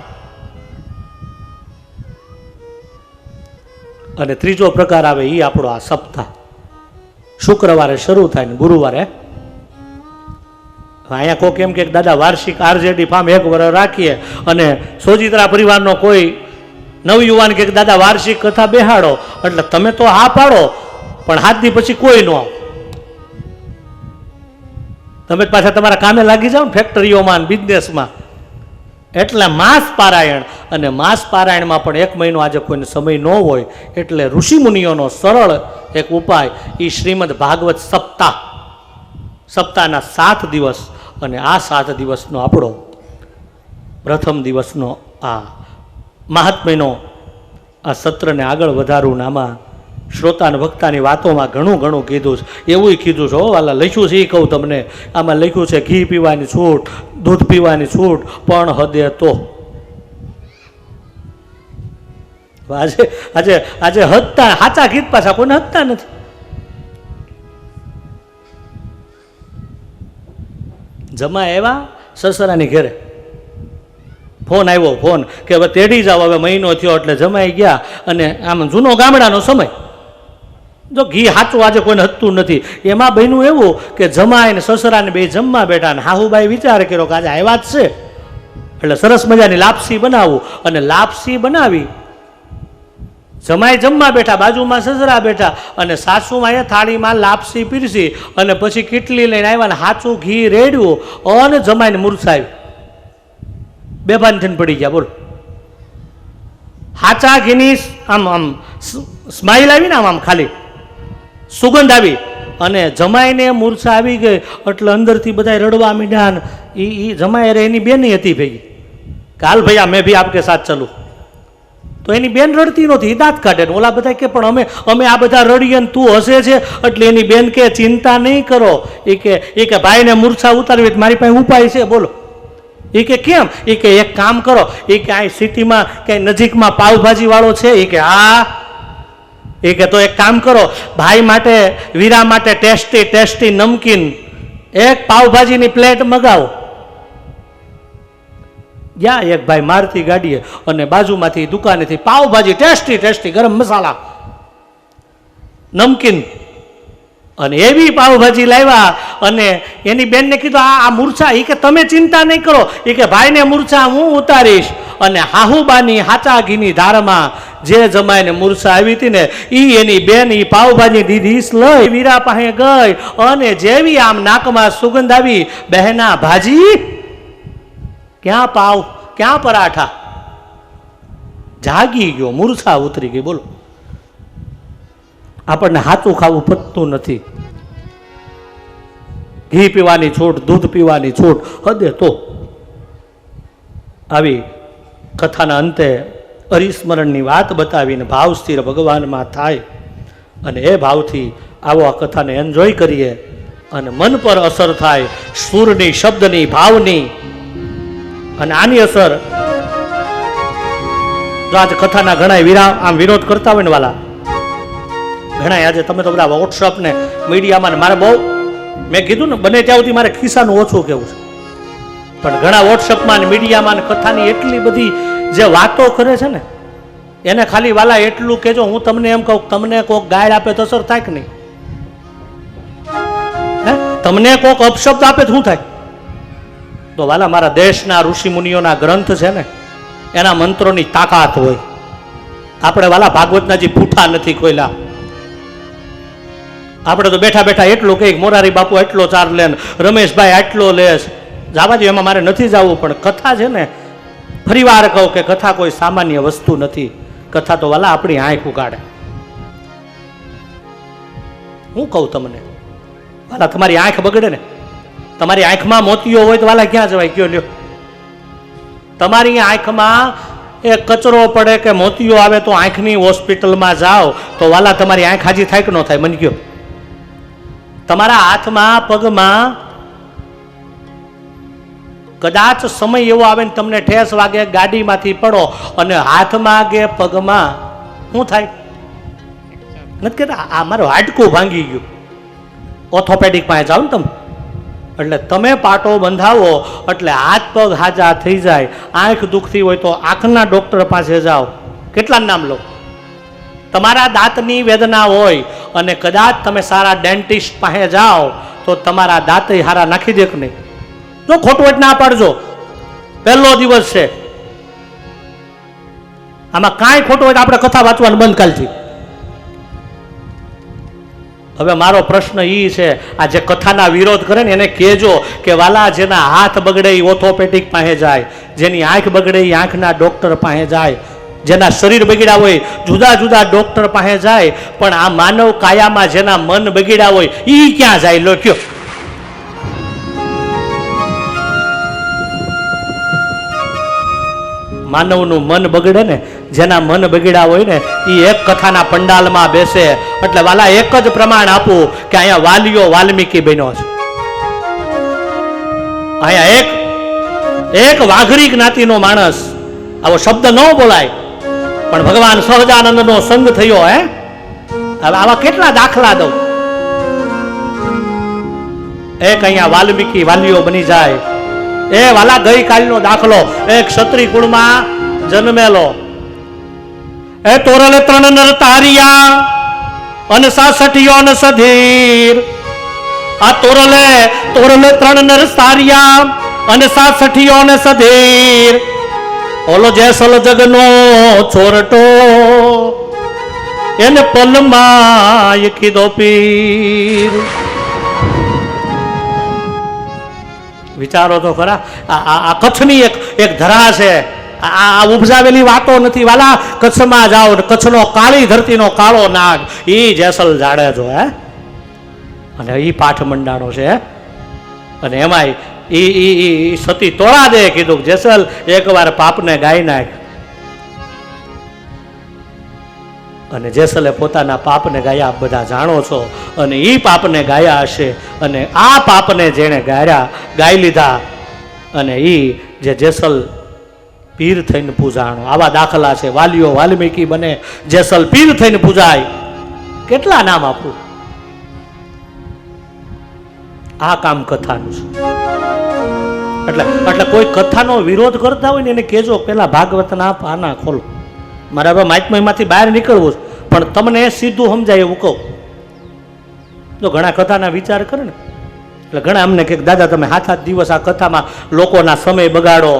અને ત્રીજો પ્રકાર આવે એ આપણો આ સપ્તાહ. શુક્રવારે શરૂ થાય ને ગુરુવારે. અહીંયા કોઈ કેમ કે દાદા વાર્ષિક આરજેડી ફાર્મ 1 વર્ષ રાખીએ, અને સોજિત્રા પરિવારનો કોઈ નવયુવાન કે દાદા વાર્ષિક કથા બેહાડો, એટલે તમે તો હા પાડો, પણ 7 દી પછી કોઈ ન આવો. તમે પાછા તમારા કામે લાગી જાઓ ને, ફેક્ટરીઓમાં, બિઝનેસમાં. એટલે માસ પારાયણ. અને માસ પારાયણમાં પણ 1 મહિનો આજે કોઈને સમય ન હોય, એટલે ઋષિમુનિઓનો સરળ એક ઉપાય, એ શ્રીમદ ભાગવત સપ્તાહ. સપ્તાહના 7 દિવસ. અને આ 7 દિવસનો આપણો પ્રથમ દિવસનો આ મહાત્મ્યનો આ સત્રને આગળ વધારવું. આમાં શ્રોતા અને ભક્તાની વાતોમાં ઘણું કીધું છે. એવું કીધું છે, વાલા લખ્યું છે એ કહું તમને. આમાં લખ્યું છે ઘી પીવાની છૂટ, દૂધ પીવાની છૂટ, પણ હદે તો. આજે હદતા સાચા ગીત પાછા કોઈને હદતા નથી. જમા એવા સસરાની ઘેરે ફોન આવ્યો, ફોન કે હવે તેડી જાઓ, હવે મહિનો થયો. એટલે જમાઈ ગયા. અને આમ જૂનો ગામડાનો સમય. જો ઘી સાચું આજે કોઈને હદતું નથી. એમાં બન્યું એવું કે જમાઈ ને સસરાને બે જમવા બેઠા, ને હાહુબાઈ વિચાર કર્યો કે આજે આવ્યા જ છે, એટલે સરસ મજાની લાપસી બનાવું. અને લાપસી બનાવી, જમાઈ જમવા બેઠા, બાજુમાં સસરા બેઠા, અને સાસુમાં એ થાળીમાં લાપસી પીરસી, અને પછી કીટલી લઈને આવ્યા ને સાચું ઘી રેડ્યું, અને જમાઈને મૂર્છાવી. બેભાન થઈને પડી ગયા. બોલ, સાચા ઘીની આમ સ્માઇલ આવી ને, આમ ખાલી સુગંધ આવી, અને જમાઈને મૂર્છા આવી ગઈ. એટલે અંદરથી બધા રડવા માંડ્યા. ને એ જમાઈ રે એની બેન હતી ભેગી, કે હાલ ભૈયા મેં ભી આપકે સાથ ચલું. તો એની બેન રડતી નહોતી, દાંત કાઢે. ને ઓલા બધા કે પણ અમે આ બધા રડીએ ને તું હસે છે. એટલે એની બેન કે ચિંતા નહીં કરો, એ કે ભાઈને મૂર્છા ઉતારવી મારી પાસે ઉપાય છે, બોલો. એ કે કેમ? એ કે એક કામ કરો, એ કે આ સિટીમાં ક્યાંય નજીકમાં પાવભાજી વાળો છે? એ કે હા. એ કે તો એક કામ કરો, ભાઈ માટે, વીરા માટે ટેસ્ટી ટેસ્ટી નમકીન એક પાવભાજીની પ્લેટ મગાવો. ગયા એક ભાઈ મારતી ગાડીએ અને બાજુમાંથી દુકાનેથી પાવભાજી ટેસ્ટી ટેસ્ટી ગરમ મસાલા નમકીન અને એવી પાવભાજી લાવ્યા. અને એની બેનને કીધું આ મૂર્છા, એ કે તમે ચિંતા નહીં કરો, એ કે ભાઈને મૂર્છા હું ઉતારીશ. અને હાહુબાની હાચા ઘીની ધારમાં જે જમાઈને મૂર્છા આવી હતી ને એ એની બેન એ પાવભાજી દીધી લઈ વીરા પાસે ગઈ અને જેવી આમ નાકમાં સુગંધ આવી, બહેના ભાજી ક્યાં પાવ ક્યાં પરાઠા, જાગી ગયો, મૂર્છા ઉતરી ગઈ. બોલો, આપણને હાચું ખાવું પતતું નથી. ઘી પીવાની છૂટ, દૂધ પીવાની છૂટ, હદે તો. આવી કથાના અંતે હરિસ્મરણની વાત બતાવીને ભાવ સ્થિર ભગવાનમાં થાય અને એ ભાવથી આવો આ કથાને એન્જોય કરીએ અને મન પર અસર થાય, સુરની, શબ્દની, ભાવની. અને આની અસર જો આજે કથાના ઘણા આમ વિરોધ કરતા હોય ને વાલા, ઘણા આજે તમે તો બધા વોટ્સઅપ ને મીડિયામાં ને મારે બહુ, મેં કીધું ને બને ત્યાં સુધી મારે ખિસ્સાનું ઓછું કહેવું છે, પણ ઘણા વોટ્સઅપમાં ને મીડિયામાં ને કથાની એટલી બધી જે વાતો કરે છે ને એને ખાલી વાલા એટલું કહેજો, હું તમને એમ કહું, તમને કોઈક ગાળ આપે તો અસર થાય કે નહીં? હે, તમને કોઈક અપશબ્દ આપે તો શું થાય? તો વાલા મારા દેશના ઋષિ મુનિઓના ગ્રંથ છે ને એના મંત્રોની તાકાત હોય. આપણે વાલા ભાગવતનાજી પૂઠા નથી ખોલ્યા. આપણે તો બેઠા બેઠા એટલું કંઈક મોરારી બાપુ એટલો ચાર લે, રમેશભાઈ આટલો લેશ, જવા દો, એમાં મારે નથી જવું. પણ કથા છે ને, ફરી વાર કહું કે કથા કોઈ સામાન્ય વસ્તુ નથી. કથા તો વાલા આપણી આંખ ઉગાડે. હું કહું તમને વાલા, તમારી આંખ બગડે ને, તમારી આંખમાં મોતીઓ હોય તો વાલા ક્યાં જવાય? કયો લ્યો, તમારી આંખમાં એ કચરો પડે કે મોતીઓ આવે તો આંખની હોસ્પિટલમાં જાઓ તો વાલા તમારી આંખ હાજી થાય કે ન થાય? મને કયો. તમારા હાથમાં, પગમાં કદાચ સમય એવો આવે ને તમને ઠેસ વાગે, ગાડીમાંથી પડો અને હાથમાં કે પગમાં શું થાય? નથી કહેતા આ મારું હાડકું ભાંગી ગયું, ઓર્થોપેડિક પાસે જાઓ ને તમે, એટલે તમે પાટો બંધાવો એટલે હાથ પગ હાજા થઈ જાય. આંખ દુખતી હોય તો આંખના ડોક્ટર પાસે જાઓ. કેટલા નામ લો? તમારા દાંતની વેદના હોય અને કદાચ તમે સારા ડેન્ટિસ્ટ પાસે જાઓ તો તમારા દાંત હારા નાખી દે કે નહીં? જો ખોટું હોય ના પાડજો, પહેલો દિવસ છે, આમાં કાંઈ ખોટું હોય તો આપણે કથા વાંચવાનું બંધ કાલથી. હવે મારો પ્રશ્ન એ છે, આ જે કથાના વિરોધ કરે ને એને કહેજો કે વાલા જેના હાથ બગડે એ ઓર્થોપેડિક પાસે જાય, જેની આંખ બગડે એ આંખના ડોક્ટર પાસે જાય, જેના શરીર બગડ્યા હોય જુદા જુદા ડોક્ટર પાસે જાય. પણ આ માનવ કાયામાં જેના મન બગડ્યા હોય એ ક્યાં જાય? લો કયો. માનવનું મન બગડે ને, જેના મન બગડ્યા હોય ને એ એક કથાના પંડાલમાં બેસે. એટલે વાલા એક જ પ્રમાણ આપું કે અહીંયા વાલીઓ વાલ્મીકી બન્યો છે, અહીંયા એક વાઘરી જ્ઞાતિનો માણસ, આવો શબ્દ ન બોલાય પણ ભગવાન સહજાનંદનો સંગ થયો. હે, હવે આવા કેટલા દાખલા દઉં. એક અહીંયા વાલ્મીકી વાલીઓ બની જાય. એ વાલા ગઈકાલનો દાખલો, એક ક્ષત્રિય કુળમાં જન્મેલો, એ તોરલે 3 નર તારિયા અને 66 ને સધીર. આ તોરલે 3 નર તારિયા અને 66 ને સધીર. ઓલો જેસલ જગનો છોરટો એને પલમાં કીધો પીર. વિચારો તો ખરા, આ કચ્છની એક ધરા છે, આ ઉપજાવેલી વાતો નથી વાલા. કચ્છમાં જાઓ, કચ્છનો કાળી ધરતીનો કાળો નાગ ઈ જેસલ જાડેજો. હે, અને ઈ પાઠ મંડાણો છે. અને એમાંય ઈ સતી તોડા દે, કીધું જેસલ એકવાર પાપને ગાઈ નાખ. અને જેસલે પોતાના પાપને ગાયા, બધા જાણો છો. અને એ પાપને ગાયા હશે અને આ પાપને જેણે ગાઈ લીધા અને એ જે જેસલ પીર થઈને પૂજાણો. આવા દાખલા છે. વાલીઓ વાલ્મીકી બને, જેસલ પીર થઈને પૂજાય. કેટલા નામ આપું? આ કામ કથાનું છે. એટલે કોઈ કથાનો વિરોધ કરતા હોય ને એને કહેજો પેલા ભાગવતના પાના ખોલો. મારે હવે મહાત્મ્યમાંથી બહાર નીકળવું છે, પણ તમને સીધું સમજાય એવું કહું. જો ઘણા કથાના વિચાર કરે ને એટલે ઘણા અમને કે દાદા તમે 7-8 દિવસ આ કથામાં લોકોના સમય બગાડો,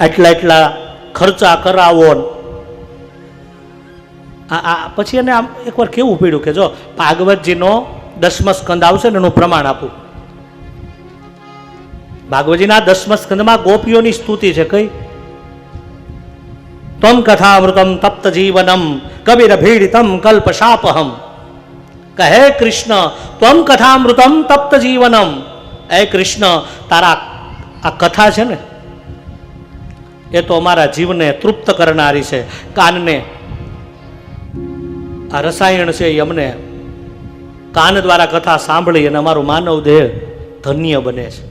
એટલા ખર્ચા કરાવો. આ પછી એને આમ એકવાર કેવું પડ્યું કે જો ભાગવતજીનો 10મો સ્કંદ આવશે ને એનું પ્રમાણ આપું. ભાગવતજીના 10મા સ્કંદમાં ગોપીઓની સ્તુતિ છે. કઈ? ત્વમ કથામૃતમ તપ્ત જીવનમ કબીર ભીડિતમ કલ્પશાપહમ. કહે કૃષ્ણ ત્વમ કથામૃતમ તપ્ત જીવનમ. એ કૃષ્ણ તારા આ કથા છે ને એ તો અમારા જીવને તૃપ્ત કરનારી છે. કાનને આ રસાયણ છે એ અમને કાન દ્વારા કથા સાંભળી અને અમારું માનવ દેહ ધન્ય બને છે.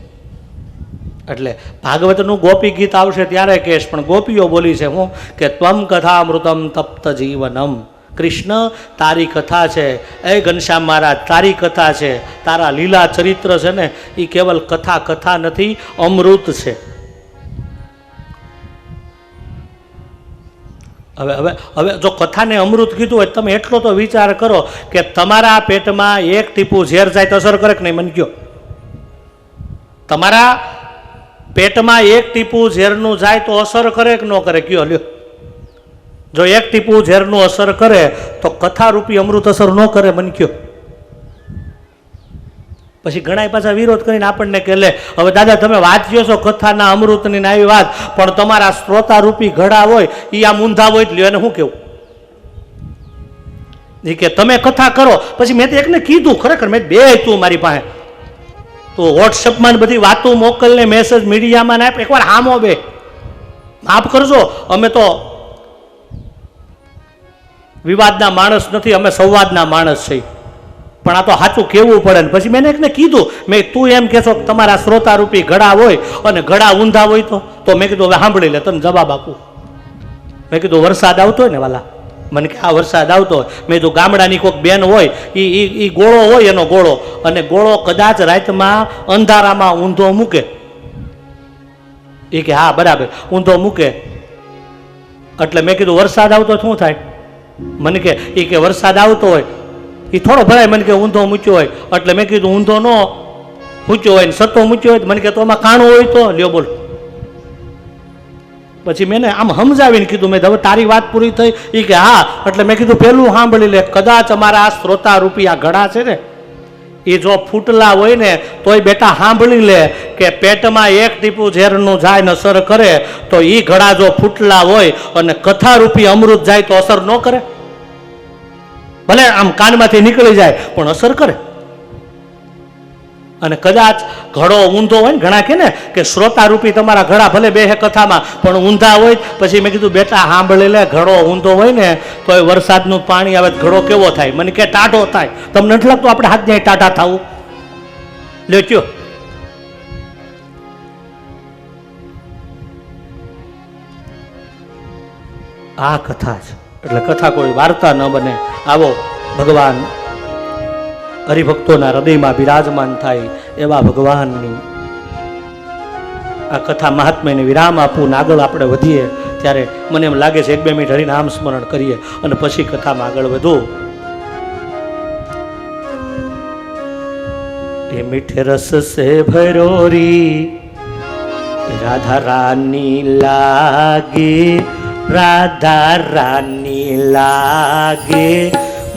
એટલે ભાગવતનું ગોપી ગીત આવશે ત્યારે કહેશ, પણ ગોપીઓ બોલી છે હું કે ત્વમ કથામૃતમ તપ્ત જીવનમ. કૃષ્ણ તારી કથા છે, એ ઘનશ્યામ મહારાજ તારી કથા છે, તારા લીલા ચરિત્ર છે ને એ કેવલ કથા નથી, અમૃત છે. હવે જો કથાને અમૃત કીધું હોય તમે એટલો તો વિચાર કરો કે તમારા પેટમાં એક ટીપું ઝેર જાય તો અસર કરે કે નહીં? મને કહો. તમારા પેટમાં એક ટીપું ઝેરનું જાય તો અસર કરે કે ન કરે? કયો લ્યો. જો એક ટીપું ઝેરનું અસર કરે તો કથા રૂપી અમૃત અસર ન કરે? મને કહો. પછી ઘણા પાછા વિરોધ કરીને આપણને કે લે હવે દાદા તમે વાંચ્યો છો કથાના અમૃતની આવી વાત, પણ તમારા શ્રોતા રૂપી ઘડા હોય એ આ મૂંધા હોય જ લ્યો. એને શું કેવું? એ કે તમે કથા કરો. પછી મેં તો એકને કીધું ખરેખર, મેં બે તું મારી પાસે તો વોટ્સઅપમાં બધી વાતો મોકલને, મેસેજ મીડિયામાં નાખ, એકવાર હામો બે. માફ કરજો, અમે તો વિવાદના માણસ નથી, અમે સંવાદના માણસ છીએ, પણ આ તો સાચું કહેવું પડે ને. પછી મેં એકને કીધું, મેં તું એમ કહેશો કે તમારા શ્રોતારૂપી ઘડા હોય અને ઘડા ઊંધા હોય તો મેં કીધું હવે સાંભળી લે, તને જવાબ આપું. મેં કીધું વરસાદ આવતો હોય ને વાલા, મને કે આ વરસાદ આવતો હોય, મેં કીધું ગામડાની કોઈક બેન હોય એ ગોળો હોય એનો ગોળો, અને ગોળો કદાચ રાતમાં અંધારામાં ઊંધો મૂકે. એ કે હા બરાબર ઊંધો મૂકે. એટલે મેં કીધું વરસાદ આવતો શું થાય? મને કે એ કે વરસાદ આવતો હોય એ થોડો ભરાય. મને કે ઊંધો મૂક્યો હોય. એટલે મેં કીધું ઊંધો ન મૂક્યો હોય ને સત્તો મૂક્યો હોય. મને કે તો એમાં કાણું હોય તો લ્યો બોલ. પછી મેં આમ સમજાવીને કીધું, મેં હવે તારી વાત પૂરી થઈ? એ કે હા. એટલે મેં કીધું પેલું સાંભળી લે, કદાચ અમારા આ શ્રોતા રૂપી આ ઘડા છે ને એ જો ફૂટલા હોય ને તોય બેટા સાંભળી લે કે પેટમાં એક ટીપું ઝેરનું જાય ને અસર કરે તો એ ઘડા જો ફૂટલા હોય અને કથા રૂપી અમૃત જાય તો અસર ન કરે? ભલે આમ કાનમાંથી નીકળી જાય પણ અસર કરે. અને કદાચ ઘડો ઊંધો હોય ને, ઘણા કે ને કે શ્રોતારૂપી તમારા ઘડા ભલે બે કથામાં પણ ઊંધા હોય. પછી મેં કીધું બેટા સાંભળી લે, ઘડો ઊંધો હોય ને તો એ વરસાદનું પાણી આવે ઘડો કેવો થાય? મને કે ટાઢો થાય. તમને નથી લાગતું આપણે હાથ ત્યાં ટાઢા થવું? લ્યો કયો. આ કથા છે એટલે કથા કોઈ વાર્તા ન બને. આવો ભગવાન હરિભક્તોના હૃદયમાં બિરાજમાન થાય એવા ભગવાનની આ કથા મહાત્મ્યને વિરામ આપવું ને આગળ આપણે વધીએ ત્યારે મને એમ લાગે છે 1-2 મિનિટ હરિનામ સ્મરણ કરીએ અને પછી કથામાં આગળ વધવું. એ મીઠે રસ સે ભરોરી રાધા રાની લાગે, રાધા રાની લાગે,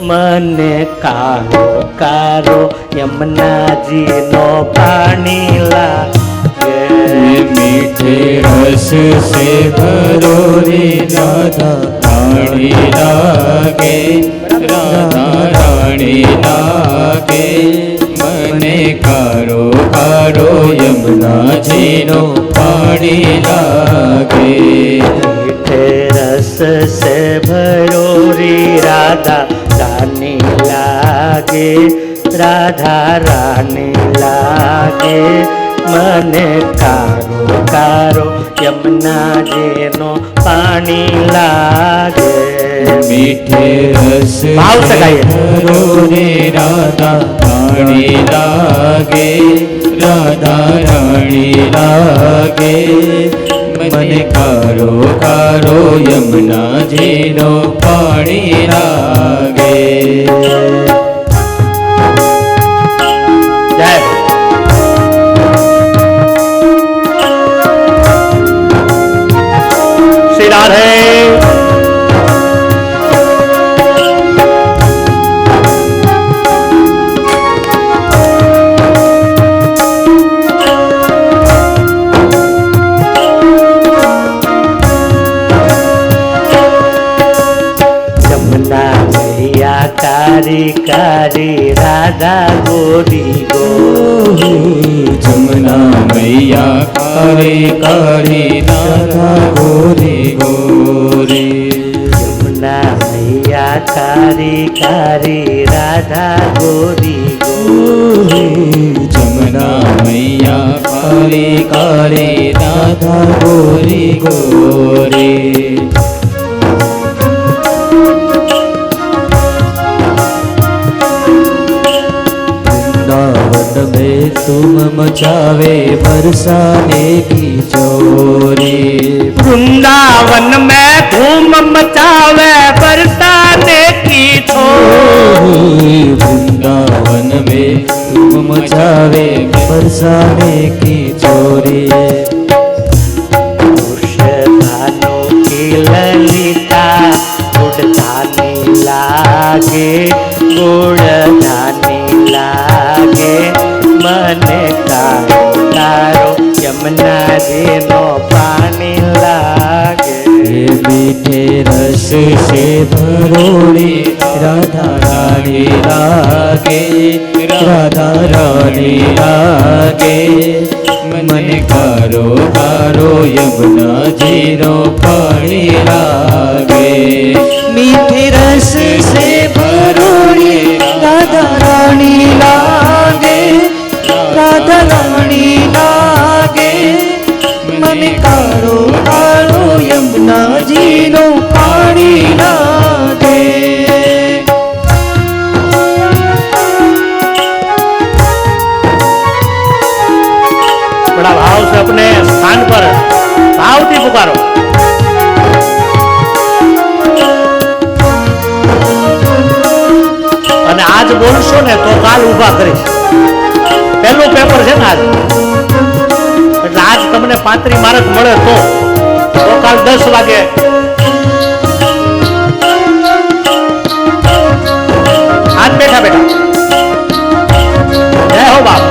મને કારો કારો યમુનાજી નો પાણી લાગે. મીઠે રસ સે ભરોરી રાધા રાણી લાગે, રાધા રાણી લાગે, મને કારો કારો યમુનાજી નો પાણી લાગે. મીઠે રસ સે ભરોરી રાધા રાની લાગે, રાધા રાની લાગે, મને કારો કારો યમુનાજીનો પાણી લાગે. मीठे रस भाव से गाइए। भरो रे राधा रानी लागे, राधा रानी लागे। मन कारो कारो यमुना जी नो पानी लागे। जय श्री राधे। कारी कारी राधा गोरी गोरी, जमुना मैया कारी कारी राधा गोरी गोरी। जमुना मैया कारी कारी राधा गोरी गोरी, जमुना मैया कारी कारी राधा गोरी गोरी। वृंदावन में तुम मचावे बरसाने की चोरी, वृंदावन में धूम मचावे बरसाने की चोरी। वृंदावन में तुम मचावे बरसाने की चोरी। भानु की ललिता गुड़धानी लागे, गुड़धानी लागे। मन कारो यमुना जी नो पानी लागे। ये मीठे रस से भरोड़ी राधा रानी लागे, राधा रानी लागे। मन कारो कारो यमुना जी नो पानी लागे। मीठे रस से भरोड़ी राधा रानी लागे, राधा रानी लागे। मन कारो कारो यमुना जी नो पानी लागे। बड़ा भाव से अपने स्थान पर भावती पुकारो। અને આજ બોલશો ને તો કાલ ઊભા કરીશ. પહેલું પેપર છે ને આજ, એટલે આજ તમને 35 માર્ક મળે તો કાલ 10 વાગે આજ બેઠા બેઠા જય હો બાપ.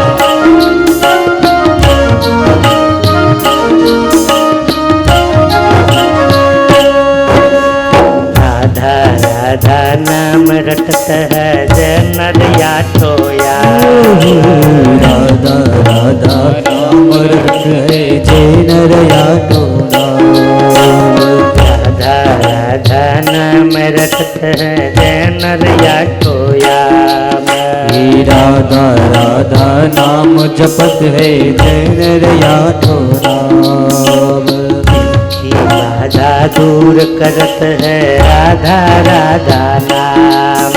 राधा नाम रटत है जनरिया टोया, राधा राधा नाम रटत है जनरिया टोया। राधा राधा नाम रटत है जनरिया टोया। राधा राधा नाम जपत है जनरिया टोया। बाधा दूर करत है राधा राधा नाम,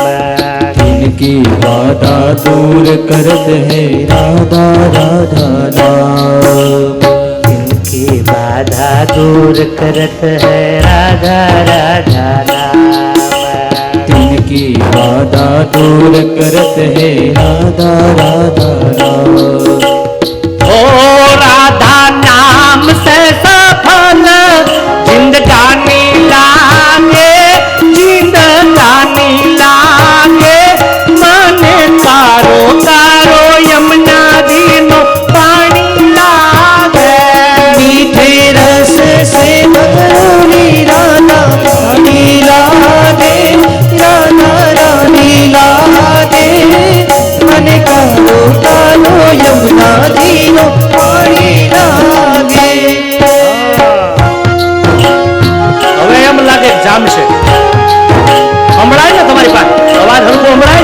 इनकी बाधा दूर करत है राधा राधा नाम। इनकी बाधा दूर करत है राधा राधा नाम। इनकी बाधा दूर करत है राधा राधा नाम। ओ राधा नाम से सफल जिंदगानी लागे, जिंदगानी लागे। मन कारो कारो यमुना जी नो पानी लागे। मीठे रस से भरोड़ी राधा रानी लागे, राधा रानी लागे। मन कारो कारो यमुना जी नो पानी लागे। હવે એમ લાગે જામ છે. સંભળાય ને તમારી પાસે અવાજ હલકો સંભળાય?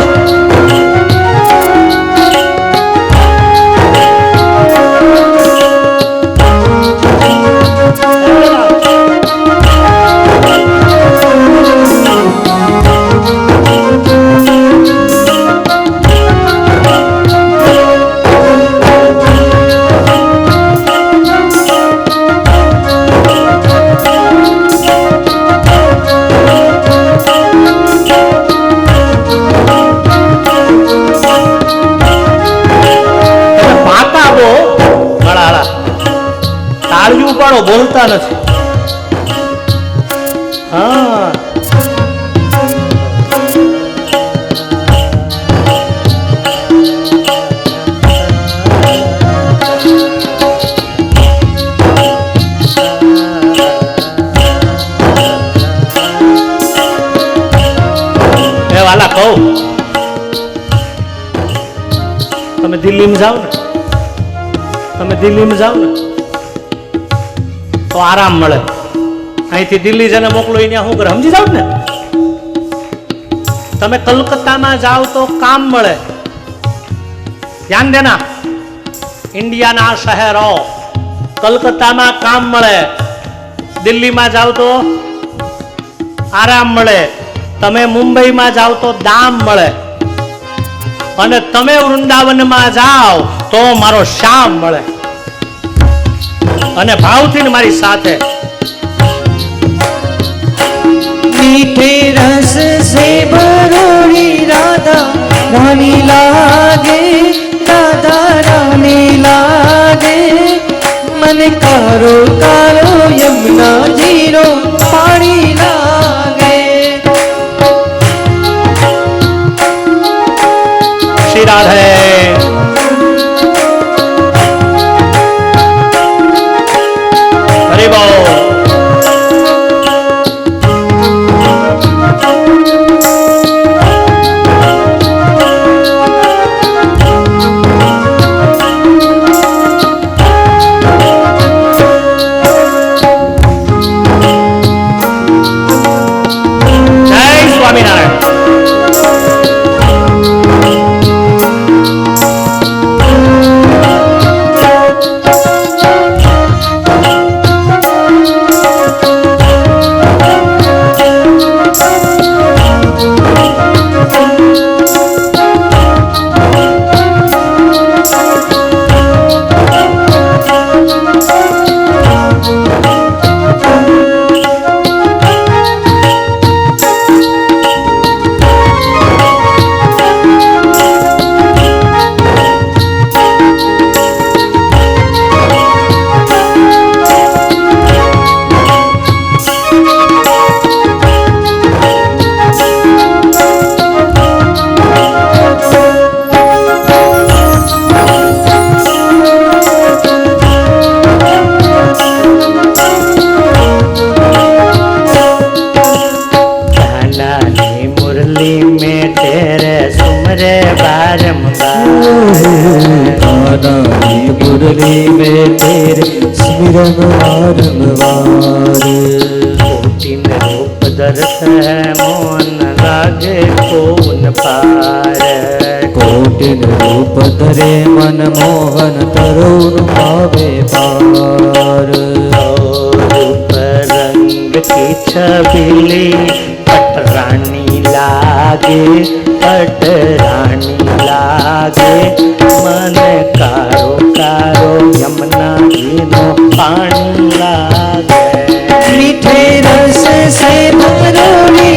બોલતા નથી. હા એ વાલા કહું, તમે દિલ્હીમાં જાઓ ને, તમે દિલ્હીમાં જાઓ ને તો આરામ મળે. અહીંથી દિલ્હી જને મોકલો એને શું કરે સમજી જાવ ને. તમે કલકત્તામાં જાઓ તો કામ મળે. ધ્યાન દેના, ઇન્ડિયાના શહેરો કલકત્તામાં કામ મળે, દિલ્હીમાં જાઓ તો આરામ મળે, તમે મુંબઈમાં જાઓ તો દામ મળે, અને તમે વૃંદાવનમાં જાઓ તો મારો શ્યામ મળે. અને ભાવથી ને મારી સાથે मीठे रस से भरोड़ी राधा रानी लागे, राधा रानी लागे, मन कारो कारो यमुना जीरो पानी लागे. श्री राधे हरि बोल. मुरली में तेरे स्मिरन वारंवार. कोटिन रूप दर्श है मोहन लागे कौन पार. कोटिन रूप धरे मन मोहन तरुण पावे पार. रूप रंग की छबीली पटरानी लागे, पटरानी लागे, मन कारो कारो यमुना जीनो पानी लागे. मीठे रस से भरोड़ी